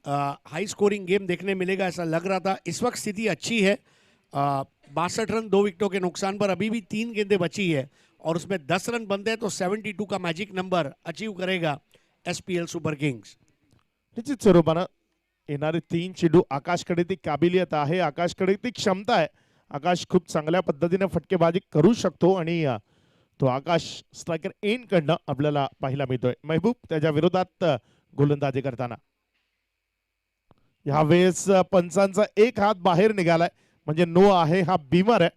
हाई स्कोरिंग गेम देखने मिलेगा ऐसा लग रहा था. इस वक्त स्थिति अच्छी है. 62 रन 2 विकेटों के नुकसान पर अभी भी 3 गेंदें बची है और उसमें 10 रन बनते हैं तो 72 का मैजिक नंबर अचीव करेगा एसपीएल सुपर किंग्स. निश्चित स्वरूपानं येणारे 3 चेंडू आकाशकडे ती काबिलियत आहे. आकाशकडे ती क्षमता आहे. आकाश खूप चांगल्या पद्धतीने फटकेबाजी करू शकतो आणि तो आकाश स्ट्रायकर एन कडनं आपल्याला पाहायला मिळतोय. महबूब त्याच्या विरोधात गोलंदाजी करताना. यावेळेस पंचांचा एक हात बाहेर निघालाय म्हणजे नो आहे. हा बीमर आहे.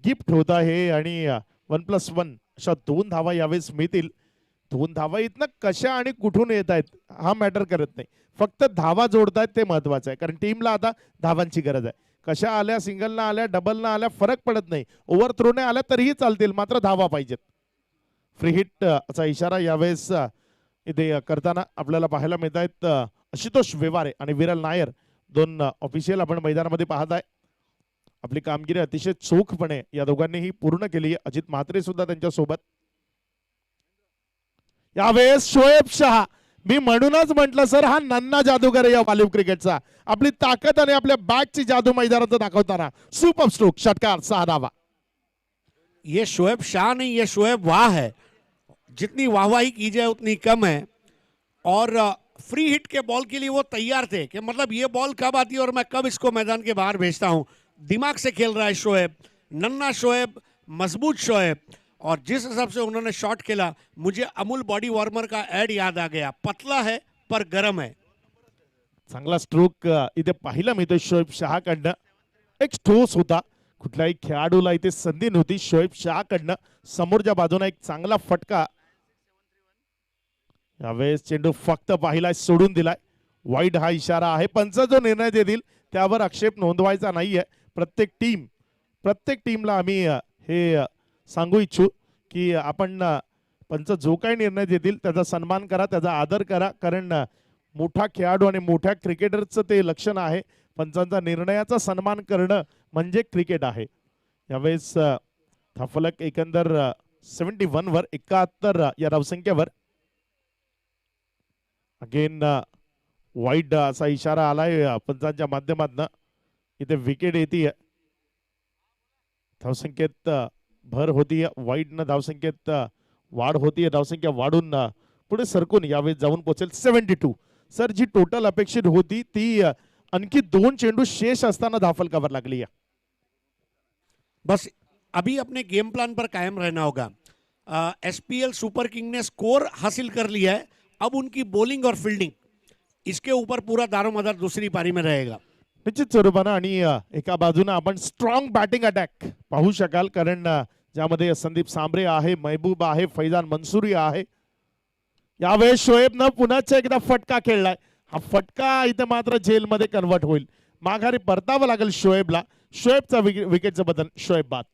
गिफ्ट होत आहे आणि 1+1 अशा 2 धावा यावेळेस मिळतील. 2 धावा इथनं कशा आणि कुठून येत आहेत हा मॅटर करत नाही, फक्त धावा जोडतायत ते महत्वाचं आहे. कारण टीमला आता धावांची गरज आहे. कशा आल्या, सिंगलना आल्या, डबलना आल्या, फरक पडत नाही. ओव्हर थ्रोने आल्या तरीही चालतील, मात्र धावा पाहिजेत. फ्री हिट चा इशारा यावेळेस इथे करताना आपल्याला पाहायला मिळत आहेत. आशुतोष व्यवहारे आणि विरल नायर दोन ऑफिशियल आपण मैदानामध्ये पाहत आहे. आपली कामगिरी अतिशय चोखपणे या दोघांनीही पूर्ण केली. अजित म्हात्रे सुद्धा त्यांच्या सोबत. यावेळेस शोएब शहा, मी म्हणूनच म्हटलं सर हा नन्ना जादूगर आहे या वालीव क्रिकेटचा. आपली ताकद आणि आपल्या बॅटची जादू मैदानात दाखवताना सुपर स्ट्रोक, षटकार, 6 धावा. ये शोएब शाह नहीं, ये शोएब वाह है. जितनी वाहवाही की जाए उतनी कम है. और फ्री हिट के बॉल के लिए वो तैयार थे कि मतलब ये बॉल कब आती है और मैं कब इसको मैदान के बाहर भेजता हूं. दिमाग से खेल रहा है शोएब, नन्ना शोएब, मजबूत शोएब. और जिस हिसाब से उन्होंने शॉट खेला, मुझे अमूल बॉडी वार्मर का एड याद आ गया. पतला है पर गरम है. चांगला स्ट्रोक इथे पाहिला मिळतोय शोएब शहाकडनं. एक ठोस होता, कुठल्याही खेळाडूला इथे संधी नव्हती. शोएब शहाकडनं समोरच्या बाजूने एक चांगला फटका. यावेळेस चेंडू फक्त पाहिलाय, सोडून दिलाय. वाईड हा इशारा आहे. पंच जो निर्णय देतील त्यावर आक्षेप नोंदवायचा नाहीये. प्रत्येक टीमला आम्ही हे सांगू इच्छू की आपण पंच जो काही निर्णय देतील त्याचा सन्मान करा, त्याचा आदर करा. कारण मोठा खेळाडू आणि मोठ्या क्रिकेटरचं ते लक्षण आहे. पंचांचा निर्णयाचा सन्मान करणं म्हणजे क्रिकेट आहे. यावेळेस धावफलक एकंदर 71 वर, 71 या धावसंख्येवर. अगेन वाईड असा इशारा आलाय पंचांच्या माध्यमातून. इथे विकेट येते. धावसंख्येत भर होतीये. वाईडनं धावसंख्येत वाढ होतीये. धावसंख्या वाढून पुढे सरकून यावेळेस जाऊन पोहोचेल 72. सर जी टोटल अपेक्षित होती ती आणखी 2 चेंडू शेष असताना धावफलकावर लागली. बस अभी अपने गेम प्लान पर कायम रहना होगा. एसपीएल सुपर किंग ने स्कोर हासिल कर लिया है. अब उनकी बॉलिंग और फील्डिंग, इसके ऊपर पूरा दारोमदार दूसरी पारी में रहेगा. निश्चित स्वरूपानं. आणि एका बाजूने आपण स्ट्रॉंग बॅटिंग अटॅक पाहू शकाल, कारण ज्यामध्ये संदीप सांबरे आहे, महबूब आहे, फैजान मंसूरी आहे. यावेळेस शोएबनं पुन्हा एकदा फटका खेळलाय. हा फटका इथे मात्र जेलमध्ये कन्वर्ट होईल. माघारी परतावं लागेल शोएबला. शोएबचा विकेटचं बदल, शोएब बाद.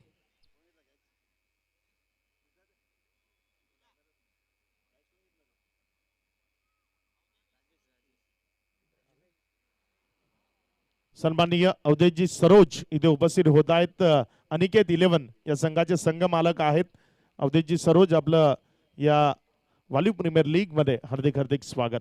सन्माननीय अवधेशजी सरोज इथे उपस्थित होत आहेत. अनिकेत 11 या संघाचे संघ मालक आहेत. अवधेशजी सरोज, आपलं या वालीव प्रीमियर लीग मध्ये हार्दिक हार्दिक स्वागत.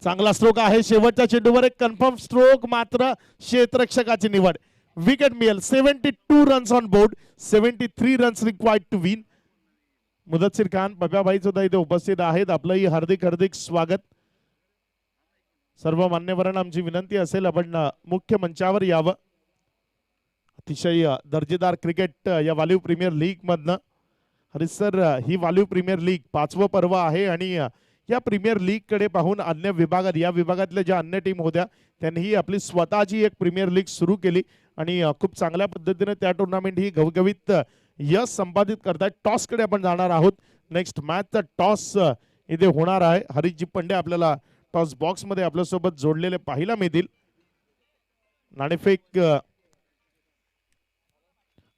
चांगला स्ट्रोक आहे. शेवटच्या चेंडूवर एक कन्फर्म स्ट्रोक, मात्र क्षेत्ररक्षकाची निवड. विकेट मिळेल. 72 runs on board, 73 runs required to win. Mudassir Khan, पप्याभाई सुद्धा इथे उपस्थित आहेत. आपलंही हार्दिक हार्दिक स्वागत. सर्व मान्यवरांना आमची विनंती असेल आपण मुख्य मंचावर यावं. अतिशय दर्जेदार क्रिकेट या वालीव प्रीमियर लीग मधनं. हरीश सर, ही वालीव प्रीमियर लीग 5वं पर्व आहे आणि या प्रीमियर लीग कडे पाहून अन्य विभागात, या विभागातल्या ज्या अन्य टीम होत्या त्यांनीही आपली स्वतःची एक प्रीमियर लीग सुरू केली आणि खूप चांगल्या पद्धतीने त्या टुर्नामेंट ही घवघवीत यश संपादित करतायत. टॉस कडे आपण जाणार आहोत. नेक्स्ट मॅचचा टॉस इथे होणार आहे. हरीशजी पंडे आपल्याला टॉस बॉक्स मध्ये आपल्यासोबत जोडलेले पाहायला मिळतील. नाणेफेक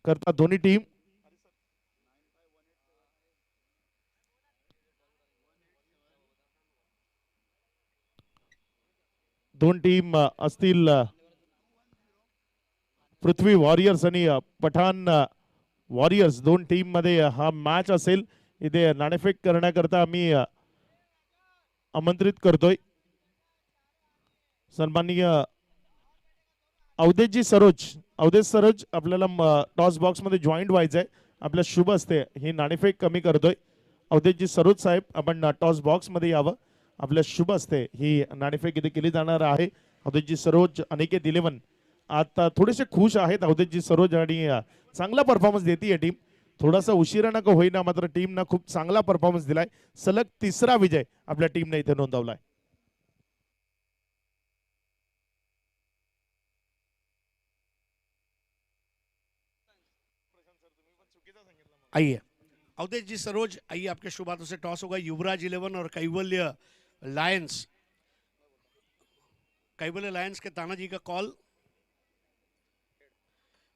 करता दोन्ही टीम. दोन टीम असतील पृथ्वी वॉरियर्स आणि पठाण वॉरियर्स. दोन टीम मध्ये हा मॅच असेल. इथे नाणेफेक करण्याकरता आम्ही आमंत्रित करतोय सन्माननीय अवधेशजी सरोज. अवधेश सरोज, आपल्याला टॉस बॉक्स मध्ये जॉईंट व्हायचंय. आपल्या शुभ असते ही नाणेफेक कमी करतोय. अवधेशजी सरोज साहेब, आपण टॉस बॉक्स मध्ये यावं. आपल्या शुभ असते ही नाणेफेक इथे केली जाणार आहे. अवधेशजी सरोज, अनिकेत 11 आता थोडेसे खुश आहेत. अवधेशजी सरोज आणि चांगला परफॉर्मन्स देते टीम. थोडासा उशिरा का होईना, मात्र टीमनं खूप चांगला परफॉर्मन्स दिलाय. सलग 3रा विजय आपल्या टीमने इथे नोंदवलाय. आइए अवधेश जी, सरोज आइए, आपके शुभ हाथों से टॉस होगा। युवराज 11 और कैवल्य लायंस। कैवल्य लायंस के ताना जी का call,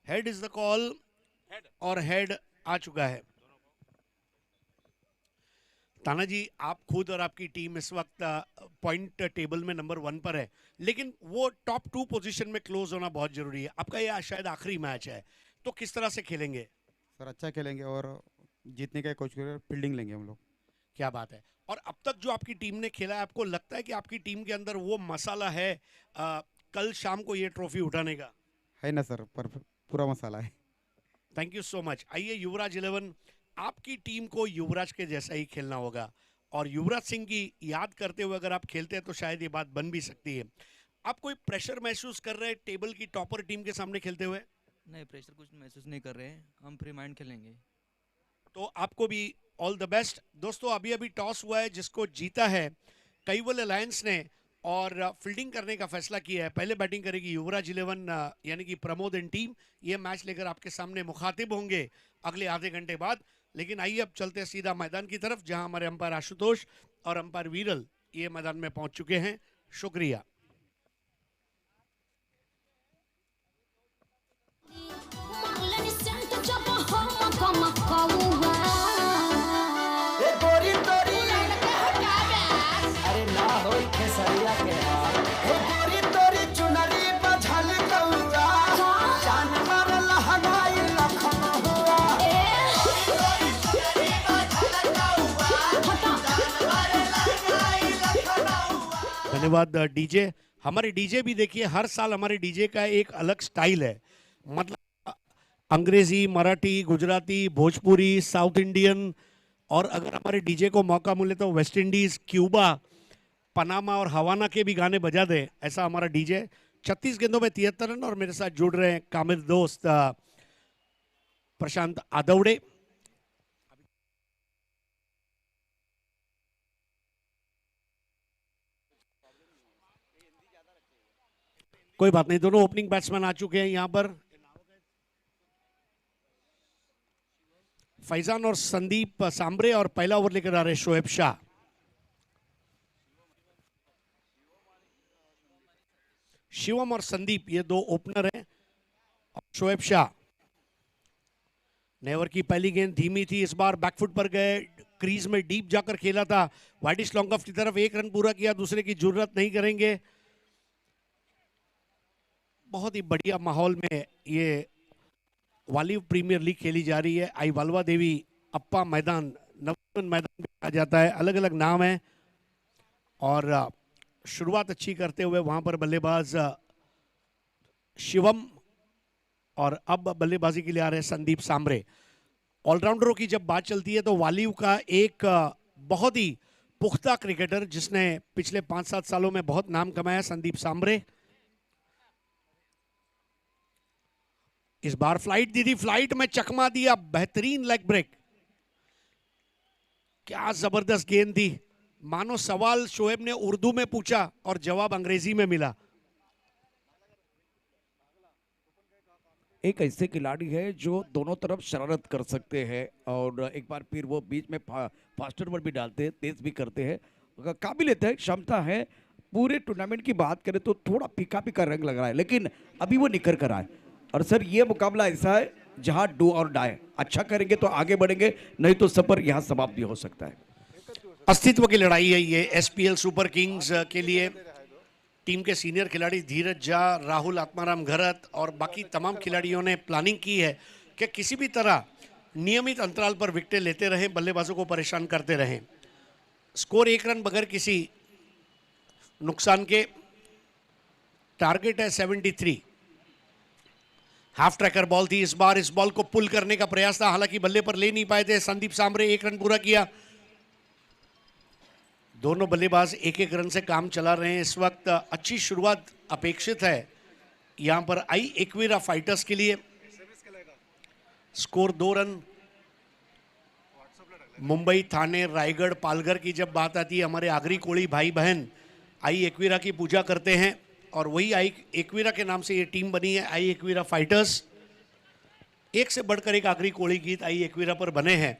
head is the call और हेड आ चुका है। ताना जी, आप खुद और आपकी टीम इस वक्त पॉइंट टेबल में नंबर 1 पर है, लेकिन वो टॉप 2 पोजीशन में क्लोज होना बहुत जरूरी है। आपका यह शायद आखिरी मैच है, तो किस तरह से खेलेंगे? सर अच्छा खेलेंगे और जीतने का कोशिश फील्डिंग लेंगे हम लोग। क्या बात है। और अब तक जो आपकी टीम ने खेला है, आपको लगता है कि आपकी टीम के अंदर वो मसाला है कल शाम को ये ट्रॉफी उठाने का? है ना सर, पर पूरा मसाला है। Thank you so much. आइए युवराज 11, आपकी टीम को युवराज के जैसा ही खेलना होगा, और युवराज सिंह की याद करते हुए अगर आप खेलते हैं तो शायद ये बात बन भी सकती है। आप कोई प्रेशर महसूस कर रहे हैं टेबल की टॉपर टीम के सामने खेलते हुए? नहीं, प्रेशर कुछ महसूस नहीं कर रहे हैं, हम फ्री माइंड खेलेंगे। तो आपको भी ऑल द बेस्ट। दोस्तों, अभी अभी टॉस हुआ है जिसको जीता है कैवल अलायंस ने, और फील्डिंग करने का फैसला किया है। पहले बैटिंग करेगी युवराज 11 यानी कि प्रमोद एंड टीम। ये मैच लेकर आपके सामने मुखातिब होंगे अगले आधे घंटे बाद। लेकिन आइए अब चलते हैं सीधा मैदान की तरफ, जहां हमारे अंपायर आशुतोष और अंपायर वीरल ये मैदान में पहुंच चुके हैं। शुक्रिया। धन्यवाद डीजे। हमारे डीजे भी देखिए, हर साल हमारे डीजे का एक अलग स्टाइल है, मतलब अंग्रेजी, मराठी, गुजराती, भोजपुरी, साउथ इंडियन, और अगर हमारे डीजे को मौका मिले तो वेस्ट इंडीज, क्यूबा, पनामा और हवाना के भी गाने बजा दें, ऐसा हमारा डीजे। 36 गेंदों में 73 रन, और मेरे साथ जुड़ रहे हैं कामिल दोस्त प्रशांत आदवड़े। कोई बात नहीं, दोनों ओपनिंग बैट्समैन आ चुके हैं यहां पर। फैजान और संदीप सांबरे, और पहला ओवर लेकर आ रहे शोएब शाह। शिवम और संदीप ये दो ओपनर हैं, और शोएब शाह। नेवर की पहली गेंद धीमी थी, इस बार बैकफुट पर गए, क्रीज में डीप जाकर खेला था, वाइडिश लॉन्ग ऑफ की तरफ 1 रन पूरा किया, दूसरे की जरूरत नहीं करेंगे। बहुत ही बढ़िया माहौल में ये वालीव प्रीमियर लीग खेली जा रही है। आई वालवा देवी अप्पा मैदान, नवजीवन मैदान भी कहा जाता है, अलग अलग नाम है। और शुरुआत अच्छी करते हुए वहां पर बल्लेबाज शिवम, और अब बल्लेबाजी के लिए आ रहे हैं संदीप सांबरे। ऑलराउंडरों की जब बात चलती है तो वालीव का एक बहुत ही पुख्ता क्रिकेटर जिसने पिछले 5-7 सालों में बहुत नाम कमाया, संदीप सांबरे। इस बार फ्लाइट दी थी, फ्लाइट में चकमा दिया, बेहतरीन लेग ब्रेक। क्या जबरदस्त गेंद थी, मानो सवाल शोएब ने उर्दू में पूछा और जवाब अंग्रेजी में मिला। एक ऐसे खिलाड़ी है जो दोनों तरफ शरारत कर सकते हैं, और एक बार फिर वो बीच में फास्टर बॉल भी डालते हैं, तेज भी करते हैं, काबिलियत है, क्षमता है। पूरे टूर्नामेंट की बात करें तो थोड़ा फीका फीका रंग लग रहा है, लेकिन अभी वो निखर कर आए। और सर, ये मुकाबला ऐसा है जहां डू और डाई, अच्छा करेंगे तो आगे बढ़ेंगे, नहीं तो सफर यहां समाप्त भी हो सकता है। अस्तित्व की लड़ाई है ये एसपीएल सुपर किंग्स के लिए। टीम के सीनियर खिलाड़ी धीरज झा, राहुल आत्माराम घरत और बाकी तमाम खिलाड़ियों ने प्लानिंग की है कि किसी भी तरह नियमित अंतराल पर विकेटें लेते रहें, बल्लेबाजों को परेशान करते रहें। स्कोर 1 रन बगैर किसी नुकसान के। टारगेट है 73। हाफ ट्रैकर बॉल थी इस बार, इस बॉल को पुल करने का प्रयास था, हालांकि बल्ले पर ले नहीं पाए थे। संदीप सांबरे 1 रन पूरा किया। दोनों बल्लेबाज 1-1 रन से काम चला रहे हैं इस वक्त। अच्छी शुरुआत अपेक्षित है यहां पर आई एक्विरा फाइटर्स के लिए। Score 2 run. मुंबई, थाने, रायगढ़, पालघर की जब बात आती है, हमारे आगरी कोड़ी भाई बहन आई एक्विरा की पूजा करते हैं, और वही आई एक्विरा के नाम से ये टीम बनी है, आई एक्विरा फाइटर्स। एक से बढ़कर एक आखिरी कोहली गीत आई एकवीरा पर बने हैं।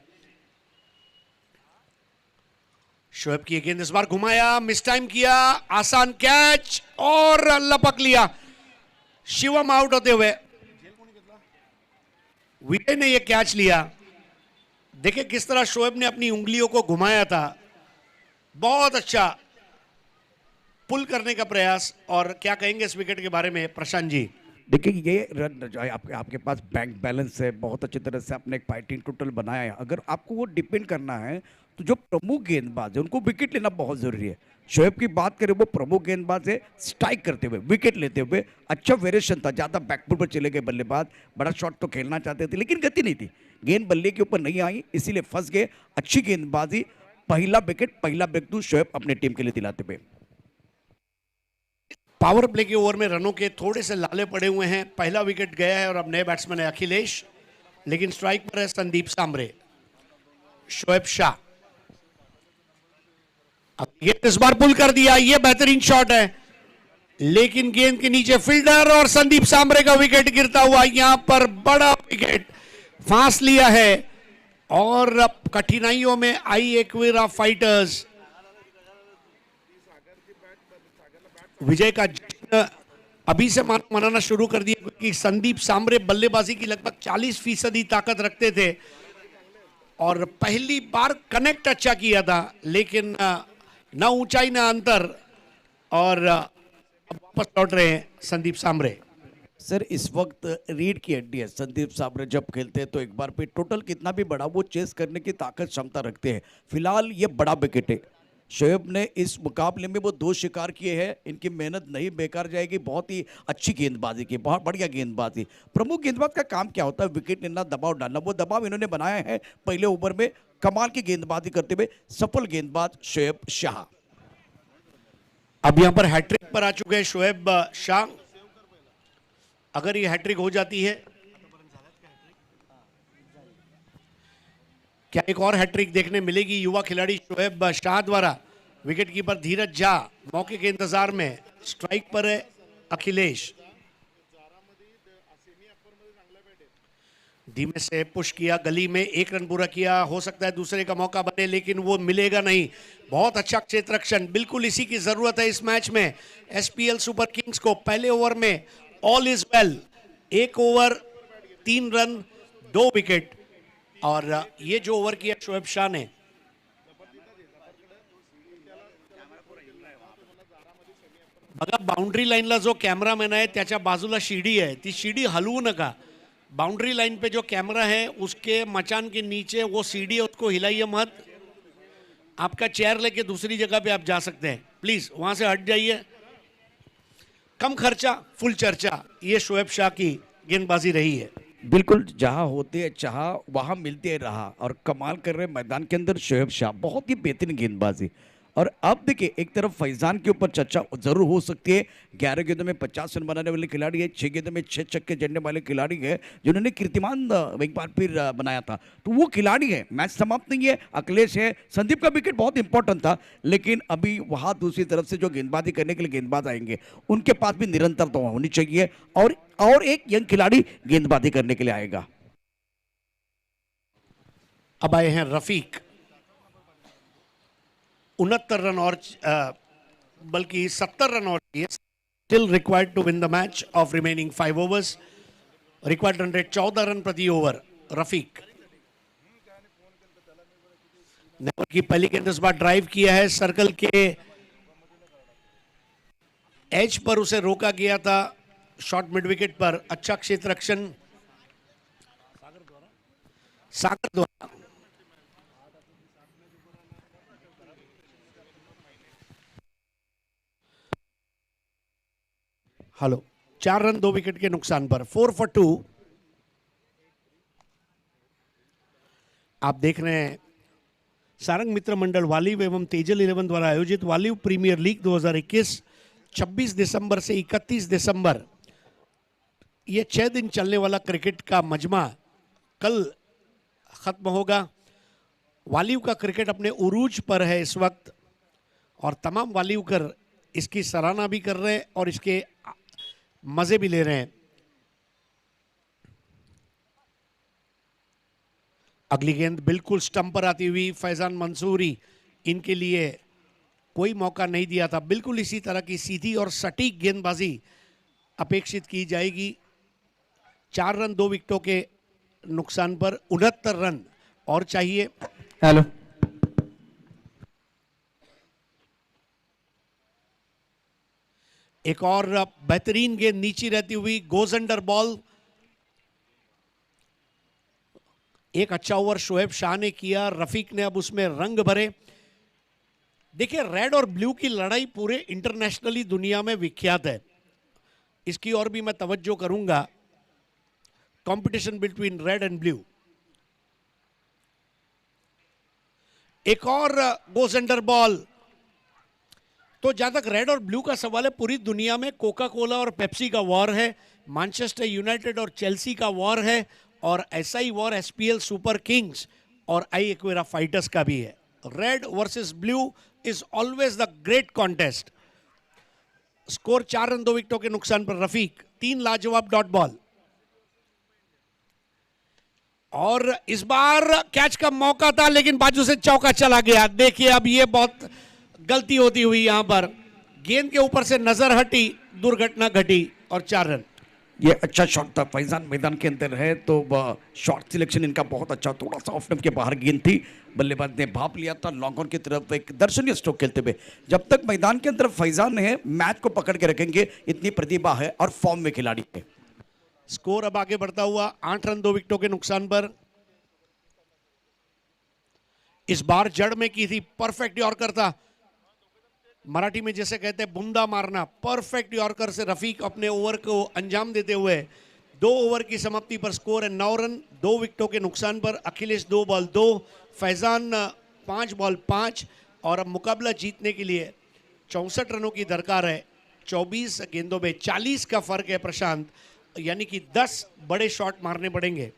शोएब की गेंद इस बार घुमाया, मिस टाइम किया, आसान कैच और लपक लिया। शिवम आउट होते हुए विजय ने यह कैच लिया। देखिए किस तरह शोएब ने अपनी उंगलियों को घुमाया था, बहुत अच्छा पुल करने का प्रयास। और क्या कहेंगे इस विकेट के बारे में प्रशांत जी? देखिए ये रन जो है आपके पास बैंक बैलेंस है, बहुत अच्छी तरह से आपने एक फाइटिंग टोटल बनाया है। अगर आपको वो डिपेंड करना है तो जो प्रमुख गेंदबाज है उनको विकेट लेना बहुत जरूरी है। शोएब की बात करें, वो प्रमुख गेंदबाज है, स्ट्राइक करते हुए विकेट लेते हुए अच्छा वेरिएशन था, ज़्यादा बैकफुट पर चले गए बल्लेबाज, बड़ा शॉट तो खेलना चाहते थे लेकिन गति नहीं थी, गेंद बल्ले के ऊपर नहीं आई, इसीलिए फंस गए। अच्छी गेंदबाजी, पहला विकेट, पहला ब्रेक थ्रू शोएब अपने टीम के लिए दिलाते हुए। पावर प्ले के ओवर में रनों के थोड़े से लाले पड़े हुए हैं। पहला विकेट गया है और अब नए बैट्समैन है अखिलेश, लेकिन स्ट्राइक पर है संदीप सांबरे। शोएब शाह अब गेंद इस बार पुल कर दिया, यह बेहतरीन शॉट है, लेकिन गेंद के नीचे फील्डर और संदीप सांबरे का विकेट गिरता हुआ। यहां पर बड़ा विकेट फांस लिया है और अब कठिनाइयों में आई एकवीरा फाइटर्स। विजय का जश्न अभी से मनाना शुरू कर दिया, क्योंकि संदीप सांबरे बल्लेबाजी की लगभग 40% ताकत रखते थे और पहली बार कनेक्ट अच्छा किया था, लेकिन ना ऊंचाई ना अंतर। और अब वापस लौट रहे हैं संदीप सांबरे। सर इस वक्त रीढ़ की हड्डी है, संदीप सांबरे जब खेलते हैं तो एक बार पे टोटल कितना भी बड़ा वो चेस करने की ताकत क्षमता रखते हैं। फिलहाल ये बड़ा विकेट है। शोएब ने इस मुकाबले में वो 2 शिकार किए हैं, इनकी मेहनत नहीं बेकार जाएगी। बहुत ही अच्छी गेंदबाजी की, बहुत बढ़िया गेंदबाजी। प्रमुख गेंदबाज का काम क्या होता है? विकेट लेना, दबाव डालना। वो दबाव इन्होंने बनाया है पहले ओवर में, कमाल की गेंदबाजी करते हुए सफल गेंदबाज शोएब शाह। अब यहां पर हैट्रिक पर आ चुके हैं शोएब शाह। अगर ये हैट्रिक हो जाती है, क्या एक और हैट्रिक देखने मिलेगी युवा खिलाड़ी शोएब शाह द्वारा? विकेटकीपर धीरज झा मौके के इंतजार में। स्ट्राइक पर है अखिलेश। धीमे से पुश किया, गली में 1 रन पूरा किया, हो सकता है दूसरे का मौका बने, लेकिन वो मिलेगा नहीं। बहुत अच्छा क्षेत्र रक्षण, बिल्कुल इसी की जरूरत है इस मैच में एसपीएल सुपर किंग्स को। पहले ओवर में all is well, 1 over 3 run 2 wicket. और ये जो ओवर किया शोएब शाह ने, बघा बाउंड्री लाईनला जो कॅमेरामॅन आहे त्याच्या बाजूला शिडी आहे, ती शिडी हलवू नका। बाउंड्री लाइन पे जो कैमरा है उसके मचान के नीचे वो सीढ़ी है, उसको हिलाइए मत। आपका चेयर लेके दूसरी जगह पे आप जा सकते हैं, प्लीज वहां से हट जाइए। कम खर्चा फुल चर्चा, ये शोएब शाह की गेंदबाजी रही है। बिल्कुल, जहां होते हैं चाह वहां मिलते रहा और कमाल कर रहे मैदान के अंदर शोएब शाह, बहुत ही बेहतरीन गेंदबाजी। और अब देखिए एक तरफ फैजान के ऊपर चर्चा जरूर हो सकती है। 11 गेंदों में 50 रन बनाने वाले खिलाड़ी है, 6 गेंदों में 6 छक्के जड़ने वाले खिलाड़ी है, जिन्होंने कीर्तिमान एक बार फिर बनाया था। तो वो खिलाड़ी है, मैच समाप्त नहीं है। अखिलेश है, संदीप का विकेट बहुत इंपॉर्टेंट था, लेकिन अभी वहां दूसरी तरफ से जो गेंदबाजी करने के लिए गेंदबाज आएंगे उनके पास भी निरंतरता होनी चाहिए, और एक यंग खिलाड़ी गेंदबाजी करने के लिए आएगा। अब आए हैं रफीक। 69 रन और बल्कि 70 रन और चाहिए। Still required to win the match of remaining 5 overs. Required run rate 14 run प्रति ओवर। रफीक नेवर की पहली गेंद इस बार ड्राइव किया है, सर्कल के एज पर उसे रोका गया था, शॉर्ट मिड विकेट पर। अच्छा क्षेत्र रक्षण सागर द्वारा। हेलो, 4 रन 2 विकेट के नुकसान पर 4 for 2। आप देख रहे हैं सारंग मित्र मंडल वालीव एवं तेजल 11 द्वारा आयोजित वालीव प्रीमियर लीग 2021, 26 दिसंबर से 31 दिसंबर। ये 6 दिन चलने वाला क्रिकेट का मजमा कल खत्म होगा। वालीव का क्रिकेट अपने उरूज पर है इस वक्त, और तमाम वालीवकर इसकी सराहना भी कर रहे हैं और इसके मजे भी ले रहे हैं। अगली गेंद बिल्कुल स्टंप पर आती हुई फैजान मंसूरी, इनके लिए कोई मौका नहीं दिया था। बिल्कुल इसी तरह की सीधी और सटीक गेंदबाजी अपेक्षित की जाएगी। 4 रन 2 विकेटों के नुकसान पर 69 रन और चाहिए। हेलो एक और बेहतरीन गेंद नीची रहती हुई गोज अंडर बॉल। एक अच्छा ओवर शोएब शाह ने किया, रफीक ने अब उसमें रंग भरे। देखिए, रेड और ब्लू की लड़ाई पूरे इंटरनेशनली दुनिया में विख्यात है। इसकी और भी मैं तवज्जो करूंगा। Competition between red and blue. एक और गोज अंडर बॉल। तो जहां तक रेड और ब्लू का सवाल है, पूरी दुनिया में कोका कोला और पेप्सी का वॉर है, मैनचेस्टर यूनाइटेड और चेल्सी का वॉर है, और ऐसा ही वॉर एसपीएल सुपर किंग्स और आई एक्वेरा फाइटर्स का भी है। Red versus blue is always the great contest. Score 4 run 2 विकेटों के नुकसान पर रफीक, 3 लाजवाब डॉट बॉल। और इस बार कैच का मौका था, लेकिन बाजू से चौका चला गया। देखिए, अब ये बहुत गलती होती हुई यहां पर गेंद के ऊपर से नजर हटी, दुर्घटना घटी और 4 रन। ये अच्छा शॉट था। फैजान मैदान के अंदर है तो शॉट सिलेक्शन इनका बहुत अच्छा, थोड़ा सा ऑफ स्टंप के बाहर गेंद थी, बल्लेबाज ने भाप लिया था लॉन्ग ऑन की तरफ एक दर्शनीय स्ट्रोक खेलते हुए। जब तक मैदान के अंदर फैजान है, मैच को पकड़ के रखेंगे, इतनी प्रतिभा है और फॉर्म में खिलाड़ी है। स्कोर अब आगे बढ़ता हुआ 8 रन 2 विकेटों के नुकसान पर। इस बार जड़ में की थी, परफेक्ट यॉर्कर था। मराठी में जैसे कहते हैं बूंदा मारना, परफेक्ट यॉर्कर से रफीक अपने ओवर को अंजाम देते हुए 2 ओवर की समाप्ति पर स्कोर है 9 रन 2 विकेटों के नुकसान पर। अखिलेश 2 बॉल 2, फैजान 5 बॉल 5, और अब मुकाबला जीतने के लिए 64 रनों की दरकार है। 24 गेंदों में 40 का फर्क है प्रशांत, यानी कि 10 बड़े शॉट मारने पड़ेंगे।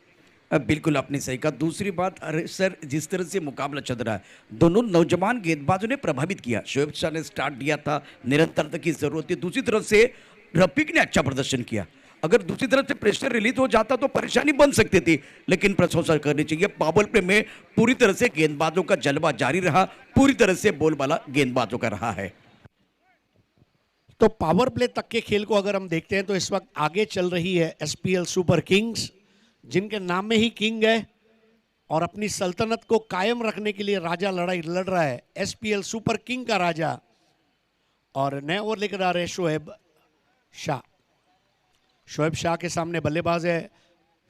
बिल्कुल आपने सही कहा। दूसरी बात, अरे सर, जिस तरह से मुकाबला चल रहा है, दोनों नौजवान गेंदबाजों ने प्रभावित किया। शोएब शाह ने स्टार्ट दिया था, निरंतरता की जरूरत थी। दूसरी तरफ से रफीक ने अच्छा प्रदर्शन किया। अगर दूसरी तरफ से प्रेशर रिलीज हो जाता तो परेशानी बन सकती थी, लेकिन प्रशंसा करनी चाहिए। पावर प्ले में पूरी तरह से गेंदबाजों का जलवा जारी रहा, पूरी तरह से बोलबाला गेंदबाजों का रहा है। तो पावर प्ले तक के खेल को अगर हम देखते हैं तो इस वक्त आगे चल रही है एसपीएल सुपर किंग्स, जिनके नाम में ही किंग है और अपनी सल्तनत को कायम रखने के लिए राजा लड़ाई लड़ रहा है। एसपीएल सुपर किंग का राजा, और नए ओवर लेकर आ रहे शोएब शाह। शोएब शाह के सामने बल्लेबाज है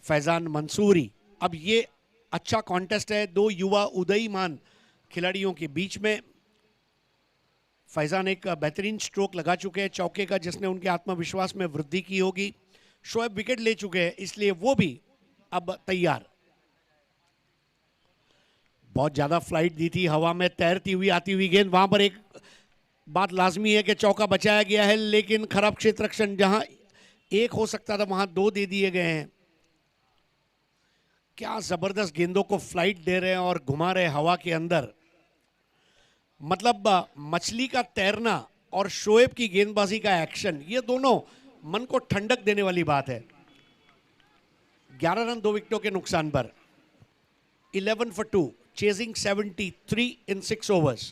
फैजान मंसूरी। अब ये अच्छा कॉन्टेस्ट है 2 युवा उदयीमान खिलाड़ियों के बीच में। फैजान एक बेहतरीन स्ट्रोक लगा चुके हैं चौके का, जिसने उनके आत्मविश्वास में वृद्धि की होगी। शोएब विकेट ले चुके हैं, इसलिए वो भी अब तैयार। बहुत ज्यादा फ्लाइट दी थी, हवा में तैरती हुई आती हुई गेंद। वहां पर एक बात लाजमी है कि चौका बचाया गया है, लेकिन खराब क्षेत्र रक्षण, जहां 1 हो सकता था वहां 2 दे दिए गए हैं। क्या जबरदस्त गेंदों को फ्लाइट दे रहे हैं और घुमा रहे हवा के अंदर। मतलब मछली का तैरना और शोएब की गेंदबाजी का एक्शन, ये दोनों मन को ठंडक देने वाली बात है। 11 रन 2 विकेटों के नुकसान पर। 11 for 2, चेजिंग 73 in 6 overs।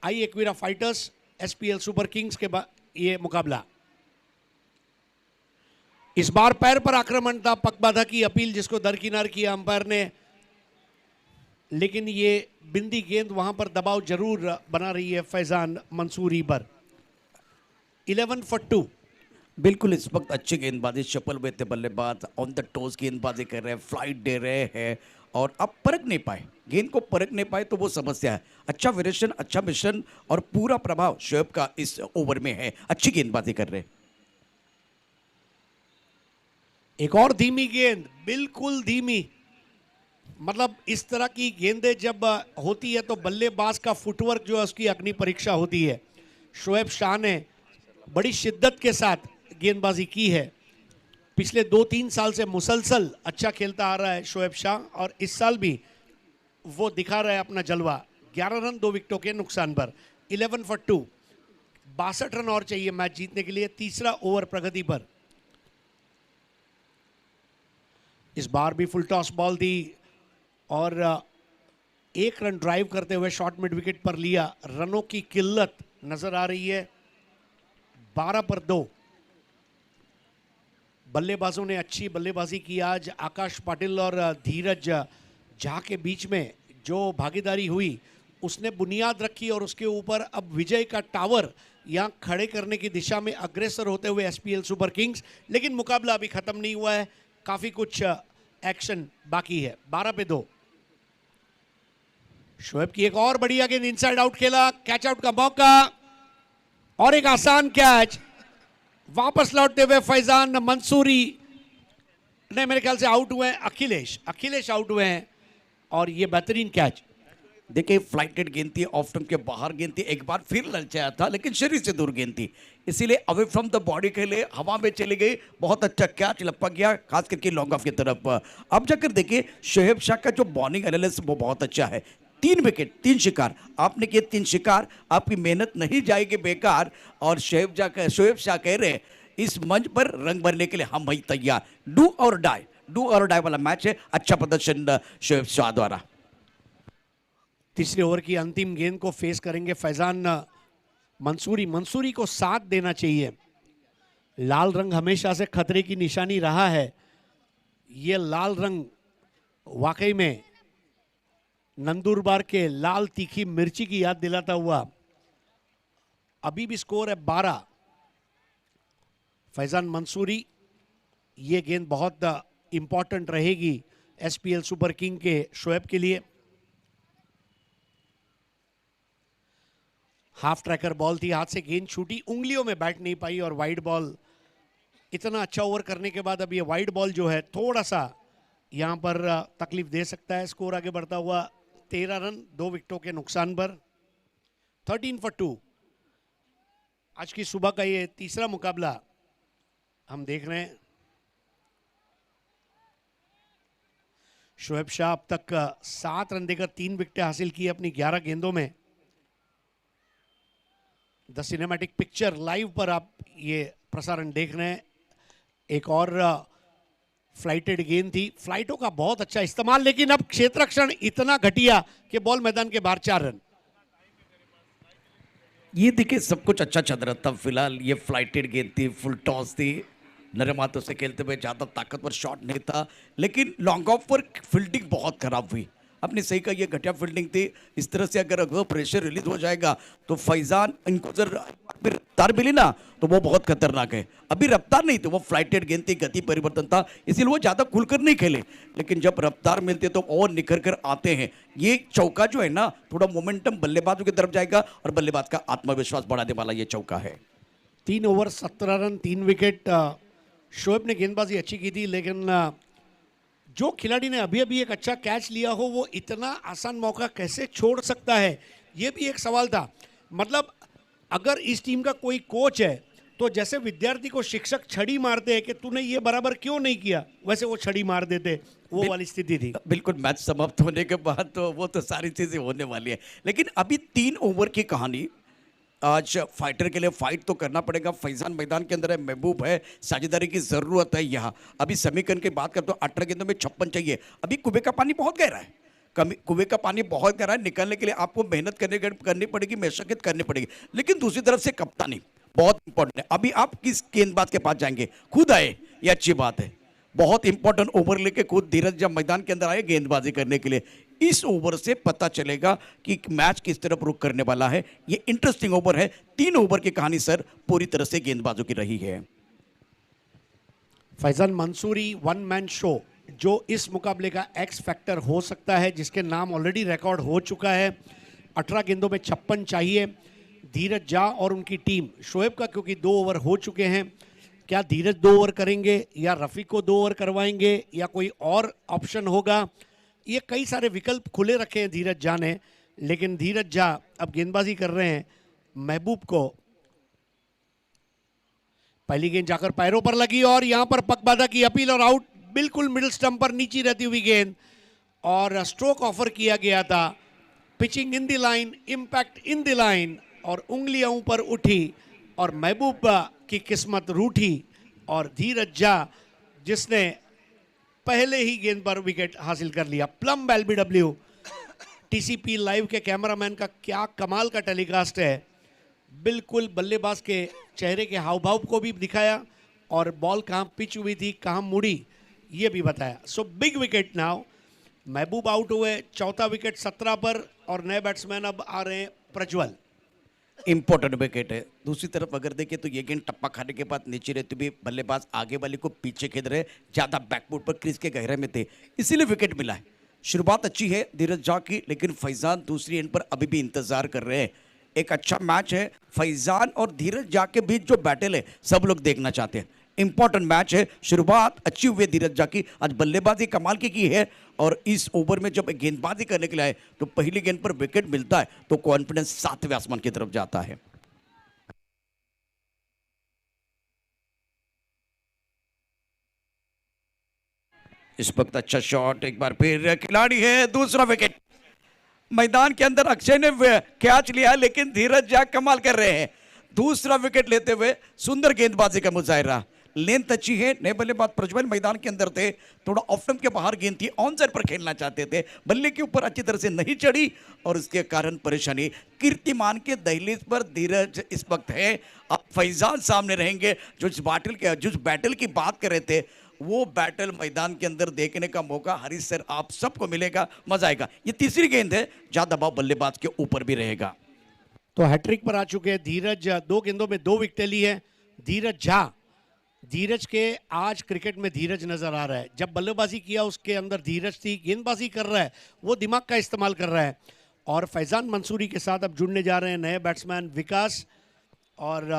आई Ekvira fighters SPL super kings के ये मुकाबला। इस बार पैर पर आक्रमण था, पकबाधा की अपील जिसको दरकिनार किया अंपायर ने, लेकिन ये बिंदी गेंद वहां पर दबाव जरूर बना रही है फैजान मंसूरी पर। 11 for 2। बिल्कुल इस वक्त अच्छी गेंदबाजी, शफल में थे बल्लेबाज, ऑन द टोज गेंदबाजी कर रहे हैं, फ्लाइट दे रहे हैं, और अब परख नहीं पाए, गेंद को परख नहीं पाए तो वो समस्या है। अच्छा वेरिएशन, अच्छा मिशन और पूरा प्रभाव शोएब का इस ओवर में है। अच्छी गेंदबाजी कर रहे हैं। एक और धीमी गेंद, बिल्कुल धीमी। मतलब इस तरह की गेंदें जब होती है तो बल्लेबाज का फुटवर्क जो है उसकी अग्नि परीक्षा होती है। शोएब शाह ने बड़ी शिद्दत के साथ गेंदबाजी की है। पिछले 2-3 साल से मुसलसल अच्छा खेलता आ रहा है शोएब शाह, और इस साल भी वो दिखा रहा है अपना जलवा। 11 रन 2 विकेटों के नुकसान पर। 11 for 2। 62 रन और चाहिए मैच जीतने के लिए। तीसरा ओवर प्रगति पर। इस बार भी फुल टॉस बॉल दी और एक रन ड्राइव करते हुए शॉर्ट मिड विकेट पर लिया। रनों की किल्लत नजर आ रही है। 12 पर 2। बल्लेबाजों ने अच्छी बल्लेबाजी की आज। आकाश पाटिल और धीरज झा के बीच में जो भागीदारी हुई उसने बुनियाद रखी और उसके ऊपर अब विजय का टावर यहाँ खड़े करने की दिशा में अग्रसर होते हुए एसपीएल सुपर किंग्स। लेकिन मुकाबला अभी खत्म नहीं हुआ है, काफी कुछ एक्शन बाकी है। 12 पे 2। शोएब की एक और बढ़िया गेंद, इनसाइड आउट खेला, कैच आउट का मौका और एक आसान कैच। वापस लौटते हुए फैजान मंसूरी ने मेरे ख्याल से आउट हुए हैं। अखिलेश आउट हुए हैं और ये बेहतरीन कैच। देखिए फ्लाइटेड गेंद थी, ऑफ स्टंप के बाहर गेंद थी, एक बार फिर ललचाया था लेकिन शरीर से दूर गेंद थी, इसीलिए अवे फ्रॉम द बॉडी के लिए हवा में चली गई। बहुत अच्छा कैच लपक गया, खास करके लॉन्ग ऑफ की तरफ। अब जाकर देखिए शोएब शाह का जो बॉलिंग एनालिसिस वो बहुत अच्छा है। 3 विकेट 3 शिकार आपने किए, 3 शिकार, आपकी मेहनत नहीं जाएगी बेकार। और शोएब शाह कह रहे इस मंच पर रंग भरने के लिए हम भाई तैयार। डू और डाई वाला मैच है। अच्छा प्रदर्शन शोएब शाह द्वारा। तीसरे ओवर की अंतिम गेंद को फेस करेंगे फैजान मंसूरी को साथ देना चाहिए। लाल रंग हमेशा से खतरे की निशानी रहा है। ये लाल रंग वाकई में नंदुरबार के लाल तीखी मिर्ची की याद दिलाता हुआ। अभी भी स्कोर है 12। फैजान मंसूरी, ये गेंद बहुत इंपॉर्टेंट रहेगी एसपीएल सुपर किंग के शोएब के लिए। हाफ ट्रैकर बॉल थी, हाथ से गेंद छूटी, उंगलियों में बैठ नहीं पाई और वाइड बॉल। इतना अच्छा ओवर करने के बाद अब ये वाइड बॉल जो है थोड़ा सा यहां पर तकलीफ दे सकता है। स्कोर आगे बढ़ता हुआ 13 रन 2 विकेटों के नुकसान पर। 13 for 2। आज की सुबह का ये तीसरा मुकाबला हम देख रहे हैं। शोएब शाह अब तक 7 रन देकर 3 विकेटें हासिल की अपनी 11 गेंदों में। द सिनेमैटिक पिक्चर लाइव पर आप ये प्रसारण देख रहे हैं। एक और फ्लाइटेड गेंद थी, फ्लाइटों का बहुत अच्छा इस्तेमाल, लेकिन अब क्षेत्ररक्षण इतना घटिया कि बॉल मैदान के बाहर 4 रन। ये देखिए सब कुछ अच्छा चल रहा था फिलहाल। ये फ्लाइटेड गेंद थी, फुल टॉस थी, नरम हाथों से खेलते हुए, ज़्यादा ताकतवर शॉट नहीं था, लेकिन लॉन्ग ऑफ पर फील्डिंग बहुत खराब हुई। आपने सही कहा, ये घटिया फील्डिंग थी। इस तरह से अगर प्रेशर रिलीज हो जाएगा तो फैजान इनको फिर रफ्तार मिली ना तो वो बहुत खतरनाक है। अभी रफ्तार नहीं थी, वो फ्लाइटेड गेंद थी, गति परिवर्तन था, इसीलिए वो ज़्यादा खुलकर नहीं खेले। लेकिन जब रफ्तार मिलती है तो और निखर कर आते हैं। ये चौका जो है ना, थोड़ा मोमेंटम बल्लेबाजों की तरफ जाएगा और बल्लेबाज का आत्मविश्वास बढ़ाने वाला ये चौका है। 3 ओवर 17 रन 3 विकेट। शोएब ने गेंदबाजी अच्छी की थी, लेकिन जो खिलाड़ी ने अभी अभी एक अच्छा कैच लिया हो वो इतना आसान मौका कैसे छोड़ सकता है, ये भी एक सवाल था। मतलब अगर इस टीम का कोई कोच है तो जैसे विद्यार्थी को शिक्षक छड़ी मारते हैं कि तूने ये बराबर क्यों नहीं किया, वैसे वो छड़ी मार देते, वो वाली स्थिति थी। बिल्कुल, मैच समाप्त होने के बाद तो वो तो सारी चीजें होने वाली है, लेकिन अभी 3 ओवर की कहानी। आज फाइटर के लिए फाइट तो करना पड़ेगा। फैजान मैदान के अंदर है, महबूब है, साझेदारी की जरूरत है। यहाँ अभी समीकरण की बात करते हो, 18 गेंदों में 56 चाहिए। अभी कुएं का पानी बहुत गहरा है, कुएं का पानी बहुत गहरा है। निकलने के लिए आपको मेहनत करनी पड़ेगी, मशक्कत करनी पड़ेगी। लेकिन दूसरी तरफ से कप्तानी बहुत इंपॉर्टेंट है। अभी आप किस गेंदबाज के पास जाएंगे, खुद आए, ये अच्छी बात है। बहुत इंपॉर्टेंट ओवर लेके खुद धीरज जब मैदान के अंदर आए गेंदबाजी करने के लिए, इस ओवर से पता चलेगा कि मैच किस तरफ रुख करने वाला है। ये इंटरेस्टिंग ओवर है। 3 ओवर की कहानी सर पूरी तरह से गेंदबाजों की रही है। फैजान मंसूरी 1 मैन शो जो इस मुकाबले का एक्स फैक्टर हो सकता है, जिसके नाम ऑलरेडी रिकॉर्ड हो चुका है। 18 गेंदों में 56 चाहिए। धीरज झा और उनकी टीम, शोएब का क्योंकि 2 ओवर हो चुके हैं, क्या धीरज 2 ओवर करेंगे या रफ़ी को 2 ओवर करवाएंगे या कोई और ऑप्शन होगा, ये कई सारे विकल्प खुले रखे हैं धीरज झा ने। लेकिन धीरज झा अब गेंदबाजी कर रहे हैं महबूब को। पहली गेंद जाकर पैरों पर लगी और यहां पर पकबाधा की अपील और आउट। बिल्कुल मिडिल स्टंप पर नीचे रहती हुई गेंद और स्ट्रोक ऑफर किया गया था। Pitching in the line, impact in the line, और उंगलियां ऊपर उठी और महबूब की किस्मत रूठी और धीरज झा जिसने पहले ही गेंद पर विकेट हासिल कर लिया। प्लम एलबीडब्ल्यू, टीसीपी लाइव के कैमरामैन का क्या कमाल का टेलीकास्ट है, बिल्कुल बल्लेबाज के चेहरे के हाव भाव को भी दिखाया और बॉल कहाँ पिच हुई थी, कहाँ मुड़ी, ये भी बताया। So big wicket now. महबूब आउट हुए, चौथा विकेट 17 पर और नए बैट्समैन अब आ रहे हैं प्रज्वल। इंपॉर्टेंट विकेट है। दूसरी तरफ अगर देखें तो ये गेंद टप्पा खाने के बाद नीचे रहते भी बल्लेबाज आगे वाले को पीछे खेल रहे, ज्यादा बैकफुट पर क्रीज के गहरे में थे, इसीलिए विकेट मिला है। शुरुआत अच्छी है धीरज झा की, लेकिन फैजान दूसरी एंड पर अभी भी इंतजार कर रहे हैं। एक अच्छा मैच है, फैजान और धीरज झा के बीच जो बैटल है सब लोग देखना चाहते हैं। इंपॉर्टेंट मैच है, शुरुआत अच्छी हुई है धीरज झा की, आज बल्लेबाजी कमाल की है और इस ओवर में जब गेंदबाजी करने के लिए आए तो पहली गेंद पर विकेट मिलता है तो कॉन्फिडेंस सातवें आसमान की तरफ जाता है। इस वक्त अच्छा शॉट, एक बार फिर खिलाड़ी है, दूसरा विकेट। मैदान के अंदर अक्षय ने कैच लिया लेकिन धीरज झा कमाल कर रहे हैं, दूसरा विकेट लेते हुए सुंदर गेंदबाजी का मुजाहिरा। लेंथ अच्छी है, नए बल्लेबाज प्रज्वल मैदान के अंदर थे, थोड़ा ऑफ स्टंप के बाहर गेंद थी, ऑन साइड पर खेलना चाहते थे, बल्ले के ऊपर अच्छी तरह से नहीं चढ़ी और इसके कारण परेशानी। कीर्तिमान के दहलीज पर धीरज इस वक्त है, अब फैजान सामने रहेंगे जो जिस बैटल की बात कर रहे थे वो बैटल मैदान के अंदर देखने का मौका हरीश सर आप सबको मिलेगा, मजा आएगा। ये तीसरी गेंद है, ज्यादा दबाव बल्लेबाज के ऊपर भी रहेगा। तो हैट्रिक पर आ चुके हैं धीरज, 2 गेंदों में 2 विकेटें ली है धीरज झा। धीरज के आज क्रिकेट में धीरज नजर आ रहा है, जब बल्लेबाजी किया उसके अंदर धीरज थी, गेंदबाजी कर रहा है वो दिमाग का इस्तेमाल कर रहा है। और फैजान मंसूरी के साथ अब जुड़ने जा रहे हैं नए बैट्समैन विकास और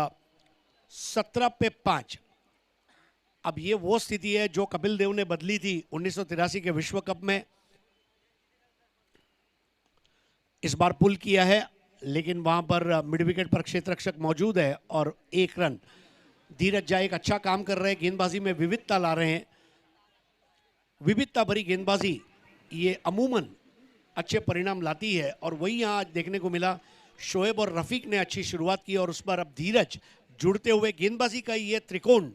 17 पे 5। अब ये वो स्थिति है जो कपिल देव ने बदली थी 1983 के विश्व कप में। इस बार पुल किया है लेकिन वहां पर मिड विकेट पर क्षेत्ररक्षक मौजूद है और 1 रन। धीरज झा एक अच्छा काम कर रहे हैं, गेंदबाजी में विविधता ला रहे हैं। विविधता भरी गेंदबाजी ये अमूमन अच्छे परिणाम लाती है और वही यहाँ आज देखने को मिला। शोएब और रफीक ने अच्छी शुरुआत की और उस पर अब धीरज जुड़ते हुए गेंदबाजी का ये त्रिकोण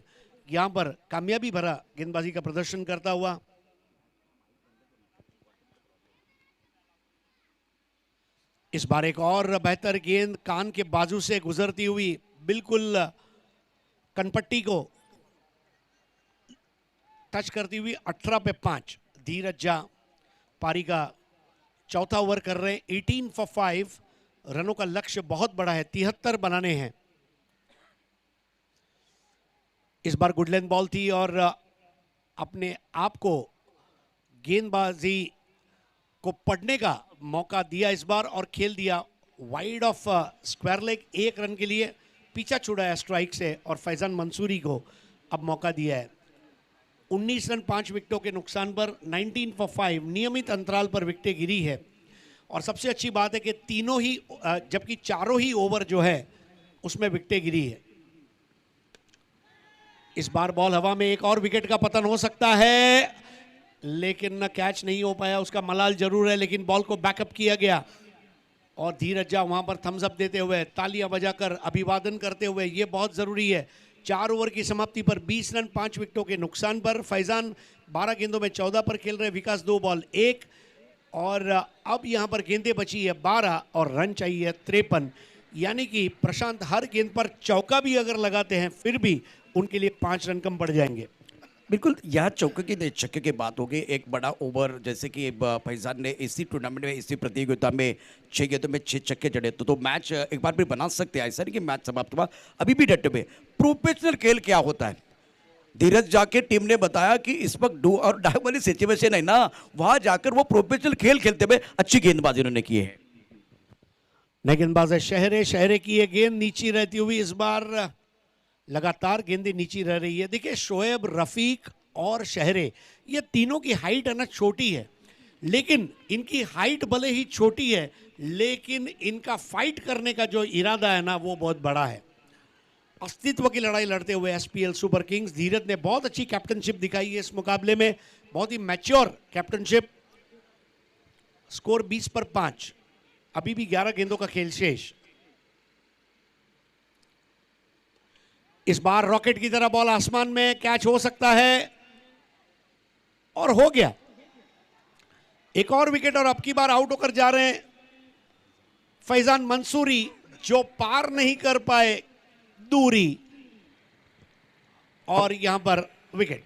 यहाँ पर कामयाबी भरा गेंदबाजी का प्रदर्शन करता हुआ। इस बार एक और बेहतर गेंद कान के बाजू से गुजरती हुई बिल्कुल कनपट्टी को टच करती हुई 18 पे 5। धीरज झा पारी का चौथा ओवर कर रहे हैं, 18 for 5। रनों का लक्ष्य बहुत बड़ा है, 73 बनाने हैं। इस बार गुड लेंथ बॉल थी और अपने आप को गेंदबाजी को पढ़ने का मौका दिया इस बार और खेल दिया wide of square leg. 1 run के लिए पीछा छुड़ाया स्ट्राइक से और फैजान मंसूरी को अब मौका दिया है। 19 रन 5 विकेटों के नुकसान पर 19 for 5 नियमित अंतराल पर विकेटें गिरी है। और सबसे अच्छी बात है कि तीनों ही जबकि चारों ही ओवर जो है उसमें विकेटें गिरी है। इस बार बॉल हवा में, एक और विकेट का पतन हो सकता है लेकिन कैच नहीं हो पाया, उसका मलाल जरूर है लेकिन बॉल को बैकअप किया गया और धीरज झा वहां पर थम्स अप देते हुए, तालियां बजाकर अभिवादन करते हुए, ये बहुत जरूरी है। 4 ओवर की समाप्ति पर 20 रन 5 विकेटों के नुकसान पर फैजान 12 गेंदों में 14 पर खेल रहे, विकास 2 बॉल 1 और अब यहां पर गेंदें बची है 12 और रन चाहिए 53। यानी कि प्रशांत हर गेंद पर चौका भी अगर लगाते हैं फिर भी उनके लिए 5 रन कम पड़ जाएंगे। बिल्कुल, यह चौके की छक्के की बात होगी। एक बड़ा ओवर जैसे कि फैजान ने इसी टूर्नामेंट में, इसी प्रतियोगिता में 6 गेंदों में 6 छक्के जड़े तो मैच एक बार भी बना सकते हैं। ऐसा नहीं कि मैच समाप्त हुआ, अभी भी डटे हुए। प्रोफेशनल खेल क्या होता है, धीरज जाके टीम ने बताया कि इस वक्त डू और डाई वाली सिचुएशन है ना, वहां जाकर वो प्रोफेशनल खेल खेलते हुए अच्छी गेंदबाजी उन्होंने की है। नए गेंदबाज है शहरे की ये गेंद नीची रहती हुई, इस बार लगातार गेंदें नीची रह रही है। देखिए शोएब, रफीक और शहरे, ये तीनों की हाइट है ना छोटी है, लेकिन इनकी हाइट भले ही छोटी है लेकिन इनका फाइट करने का जो इरादा है ना वो बहुत बड़ा है। अस्तित्व की लड़ाई लड़ते हुए एसपीएल सुपर किंग्स, धीरज ने बहुत अच्छी कैप्टनशिप दिखाई है इस मुकाबले में, बहुत ही मैच्योर कैप्टनशिप। स्कोर 20 पर 5, अभी भी 11 गेंदों का खेल शेष। इस बार रॉकेट की तरह बॉल आसमान में, कैच हो सकता है और हो गया एक और विकेट और अब की बार आउट होकर जा रहे हैं फैजान मंसूरी, जो पार नहीं कर पाए दूरी, और यहां पर विकेट।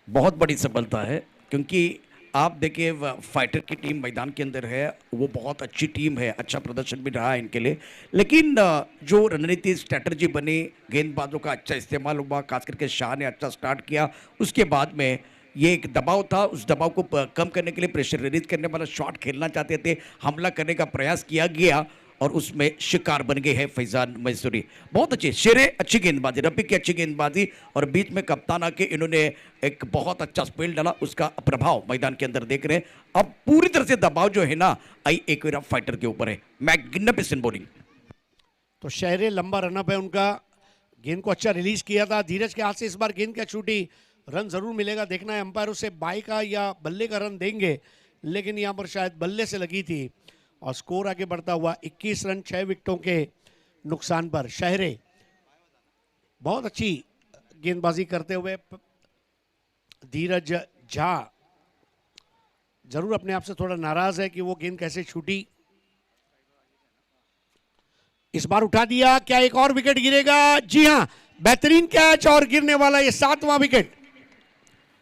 बहुत बड़ी सफलता है, क्योंकि आप देखिए फाइटर की टीम मैदान के अंदर है, वो बहुत अच्छी टीम है, अच्छा प्रदर्शन भी रहा है इनके लिए, लेकिन जो रणनीति स्ट्रैटेजी बनी, गेंदबाजों का अच्छा इस्तेमाल हुआ, खास करके शाह ने अच्छा स्टार्ट किया, उसके बाद में ये एक दबाव था, उस दबाव को कम करने के लिए प्रेशर रिलीज करने वाला शॉट खेलना चाहते थे, हमला करने का प्रयास किया गया और उसमें शिकार बन गए हैं फैजान मंसूरी। बहुत अच्छे शेरे, अच्छी गेंदबाजी, रफी की अच्छी गेंदबाजी, और बीच में कप्तान आके इन्होंने एक बहुत अच्छा स्पेल डाला, उसका प्रभाव मैदान के अंदर देख रहे हैं। अब पूरी तरह से दबाव जो है ना आई एक्वेरा फाइटर के ऊपर है। Magnificent bowling. तो शहरे लंबा रनअप है उनका, गेंद को अच्छा रिलीज किया था, धीरज के हाथ से इस बार गेंद क्या छूटी, रन जरूर मिलेगा, देखना है अंपायर उसे बाई का या बल्ले का रन देंगे, लेकिन यहां पर शायद बल्ले से लगी थी और स्कोर आगे बढ़ता हुआ 21 रन 6 विकेटों के नुकसान पर। शहरे बहुत अच्छी गेंदबाजी करते हुए, धीरज झा जरूर अपने आप से थोड़ा नाराज है कि वो गेंद कैसे छूटी। इस बार उठा दिया, क्या एक और विकेट गिरेगा? जी हां, बेहतरीन कैच और गिरने वाला ये 7वां विकेट।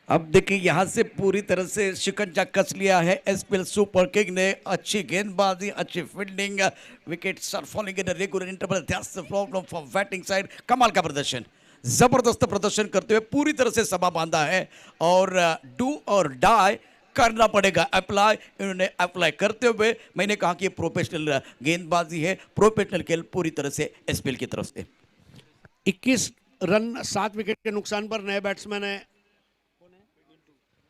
अब देखिए यहां से पूरी तरह से शिकंजा कस लिया है एसपीएल सुपर किंग ने। अच्छी गेंदबाजी, अच्छी fielding, wicket are falling in regular interval, that's the problem for batting side. कमाल का प्रदर्शन, जबरदस्त प्रदर्शन करते हुए पूरी तरह से सभा बांधा है, और डू और डाई करना पड़ेगा अप्लाई। इन्होंने अप्लाई करते हुए, मैंने कहा कि प्रोफेशनल गेंदबाजी है, प्रोफेशनल खेल पूरी तरह से एसपीएल की तरफ से। 21 रन 7 विकेट के नुकसान पर नए बैट्समैन है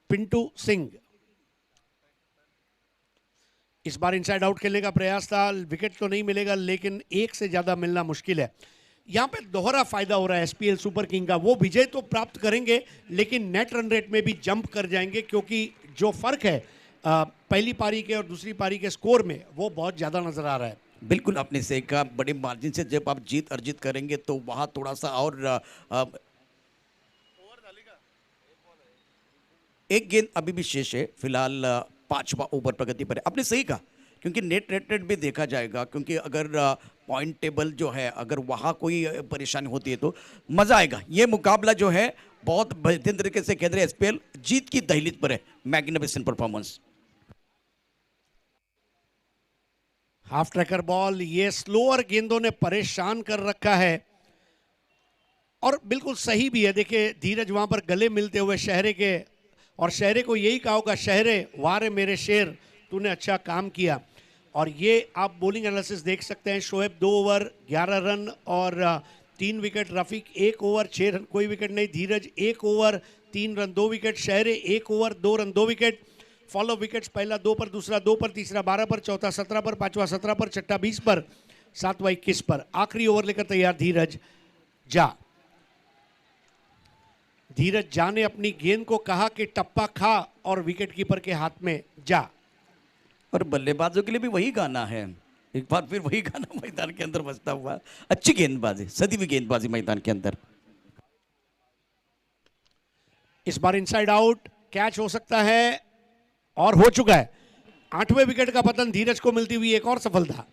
पिंटू सिंह। इस बार इनसाइड आउट खेलने का प्रयास था, विकेट तो नहीं मिलेगा, लेकिन एक से ज्यादा मिलना मुश्किल है। यहां पे दोहरा फायदा हो रहा है एसपीएल सुपर किंग का, वो विजय तो प्राप्त करेंगे लेकिन नेट रन रेट में भी जंप कर जाएंगे, क्योंकि जो फर्क है पहली पारी के और दूसरी पारी के स्कोर में, वो बहुत ज्यादा नजर आ रहा है। बिल्कुल आपने सही कहा, बड़े मार्जिन से जब आप जीत अर्जित करेंगे तो वहां थोड़ा सा और एक गेंद अभी भी शेष है, फिलहाल 5वां ओवर प्रगति पर है। आपने सही कहा, क्योंकि नेट रेट भी देखा जाएगा, क्योंकि अगर पॉइंट टेबल जो है अगर वहाँ कोई परेशानी होती है तो मज़ा आएगा। ये मुकाबला जो है बहुत बेहतरीन तरीके से खेल रहे एसपीएल, जीत की दहलीज पर है। Magnificent performance. Half tracker ball, ये स्लोअर गेंदों ने परेशान कर रखा है, और बिल्कुल सही भी है। देखिए धीरज वहां पर गले मिलते हुए शहरे के, और शहरे को यही कहा होगा, शहरे वारे मेरे शेर, तूने अच्छा काम किया। और ये आप बॉलिंग एनालिसिस देख सकते हैं, शोएब 2 ओवर 11 रन और 3 विकेट, रफीक 1 ओवर 6 रन कोई विकेट नहीं, धीरज 1 ओवर 3 रन 2 विकेट, शहरे 1 over 2 run 2 wicket. Follow wickets, पहला 2 पर, दूसरा 2 पर, तीसरा 12 पर, चौथा 17 पर, पांचवा 17 पर, छठा 20 पर, सातवां 21 पर। आखिरी ओवर लेकर तैयार धीरज झा। धीरज झा ने अपनी गेंद को कहा कि टप्पा खा और विकेट कीपर के हाथ में जा। और बल्लेबाजों के लिए भी वही गाना है, एक बार फिर वही गाना मैदान के अंदर बजता हुआ। अच्छी गेंदबाजी, सदी हुई गेंदबाजी मैदान के अंदर। इस बार इनसाइड आउट, कैच हो सकता है और हो चुका है। 8वें विकेट का पतन धीरज को मिलती हुई एक और सफलता।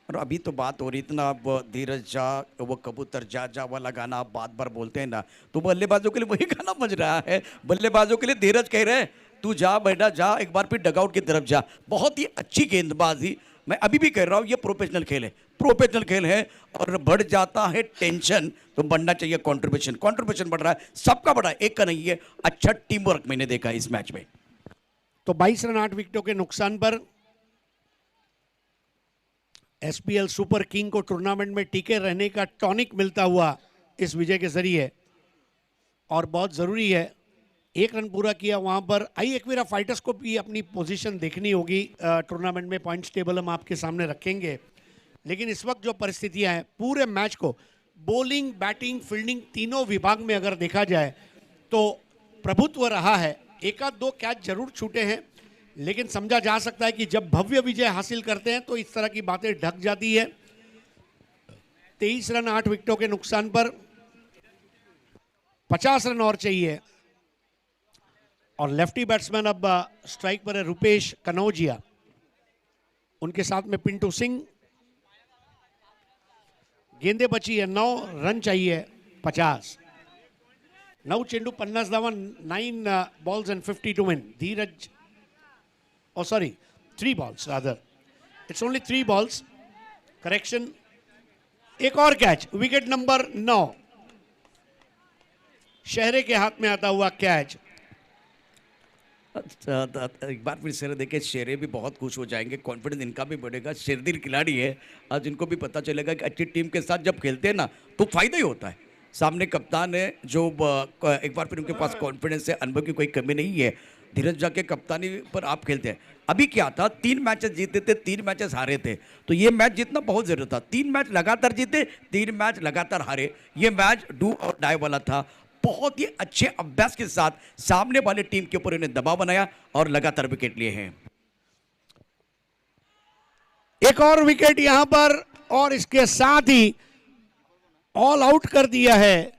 और अभी तो बात हो रही थी ना, अब धीरज झा, वो कबूतर जा जा वाला गाना आप बार बार बोलते हैं ना, तो बल्लेबाजों के लिए वही गाना बज रहा है। बल्लेबाजों के लिए धीरज कह रहे हैं तू जा बेटा जा, एक बार फिर डगआउट की तरफ जा। बहुत ही अच्छी गेंदबाजी, मैं अभी भी कह रहा हूँ ये प्रोफेशनल खेल है, प्रोफेशनल खेल है। और बढ़ जाता है टेंशन तो बढ़ना चाहिए कंट्रीब्यूशन, कंट्रीब्यूशन बढ़ रहा है, सबका बढ़ा है, एक का नहीं है। अच्छा टीम वर्क मैंने देखा इस मैच में। तो 22 रन 8 विकेटों के नुकसान पर एसपीएल सुपर किंग को टूर्नामेंट में टिके रहने का टॉनिक मिलता हुआ इस विजय के जरिए, और बहुत जरूरी है। 1 रन पूरा किया वहां पर। आई एक्वेरा फाइटर्स को भी अपनी पोजीशन देखनी होगी टूर्नामेंट में, पॉइंट्स टेबल हम आपके सामने रखेंगे, लेकिन इस वक्त जो परिस्थितियां हैं, पूरे मैच को बॉलिंग, बैटिंग, फील्डिंग तीनों विभाग में अगर देखा जाए तो प्रभुत्व रहा है। 1-2 कैच जरूर छूटे हैं, लेकिन समझा जा सकता है कि जब भव्य विजय हासिल करते हैं तो इस तरह की बातें ढक जाती है। 23 रन 8 विकेटों के नुकसान पर 50 रन और चाहिए। और लेफ्टी बैट्समैन अब स्ट्राइक पर है रुपेश कनौजिया, उनके साथ में पिंटू सिंह। गेंदे बची है 9, रन चाहिए 50। 9 चेंडू 50 धावा, 9 balls and 50 to win. Dheeraj, oh sorry, 3 balls rather. It's only 3 balls. Correction. एक और कैच, विकेट नंबर 9, शहरे के हाथ में आता हुआ कैच। एक बार फिर से देखिए, शेरे भी बहुत खुश हो जाएंगे, कॉन्फिडेंस इनका भी बढ़ेगा। शेरदिल खिलाड़ी है, आज इनको भी पता चलेगा कि अच्छी टीम के साथ जब खेलते हैं ना तो फायदा ही होता है। सामने कप्तान है जो एक बार फिर उनके पास कॉन्फिडेंस है, अनुभव की कोई कमी नहीं है। धीरज जाके कप्तानी पर आप खेलते हैं। अभी क्या था, 3 मैचेस जीते थे, 3 मैचेस हारे थे, तो ये मैच जीतना बहुत जरूरी था। 3 मैच लगातार जीते, 3 मैच लगातार हारे, ये मैच डू और डाई वाला था। बहुत ही अच्छे अभ्यास के साथ सामने वाले टीम के ऊपर इन्हें दबाव बनाया और लगातार विकेट लिए हैं। एक और विकेट यहां पर, और इसके साथ ही ऑल आउट कर दिया है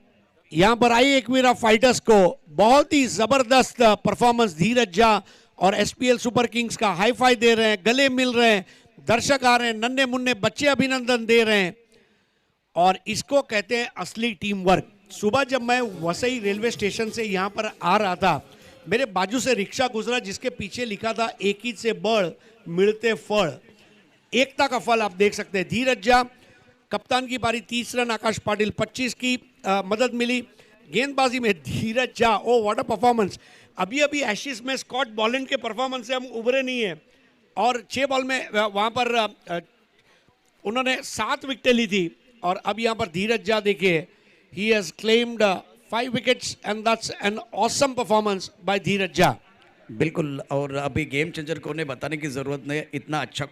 यहां पर आई एकवीरा फाइटर्स को। बहुत ही जबरदस्त परफॉर्मेंस धीरज झा और एसपीएल सुपर किंग्स का हाई फाई दे रहे हैं, गले मिल रहे हैं, दर्शक आ रहे हैं, नन्हे मुन्ने बच्चे अभिनंदन दे रहे हैं, और इसको कहते हैं असली टीम वर्क। सुबह जब मैं वसई रेलवे स्टेशन से यहाँ पर आ रहा था, मेरे बाजू से रिक्शा गुजरा जिसके पीछे लिखा था एक ही से बढ़ मिलते फल। एकता का फल आप देख सकते हैं। धीरज झा, कप्तान की पारी, 30 रन, आकाश पाटिल 25 की मदद मिली। गेंदबाजी में Dheeraj Jha, oh what a performance. अभी अभी एशिज में स्कॉट बॉलैंड के परफॉर्मेंस से हम उभरे नहीं है, और 6 बॉल में वहाँ पर उन्होंने 7 विकेटें ली थी, और अब यहाँ पर धीरज झा देखिए, he has claimed 5 wickets and that's an awesome performance by धीरज झा। बिल्कुल, और अभी गेम चेंजर को उन्हें बताने की जरूरत नहीं है, इतना अच्छा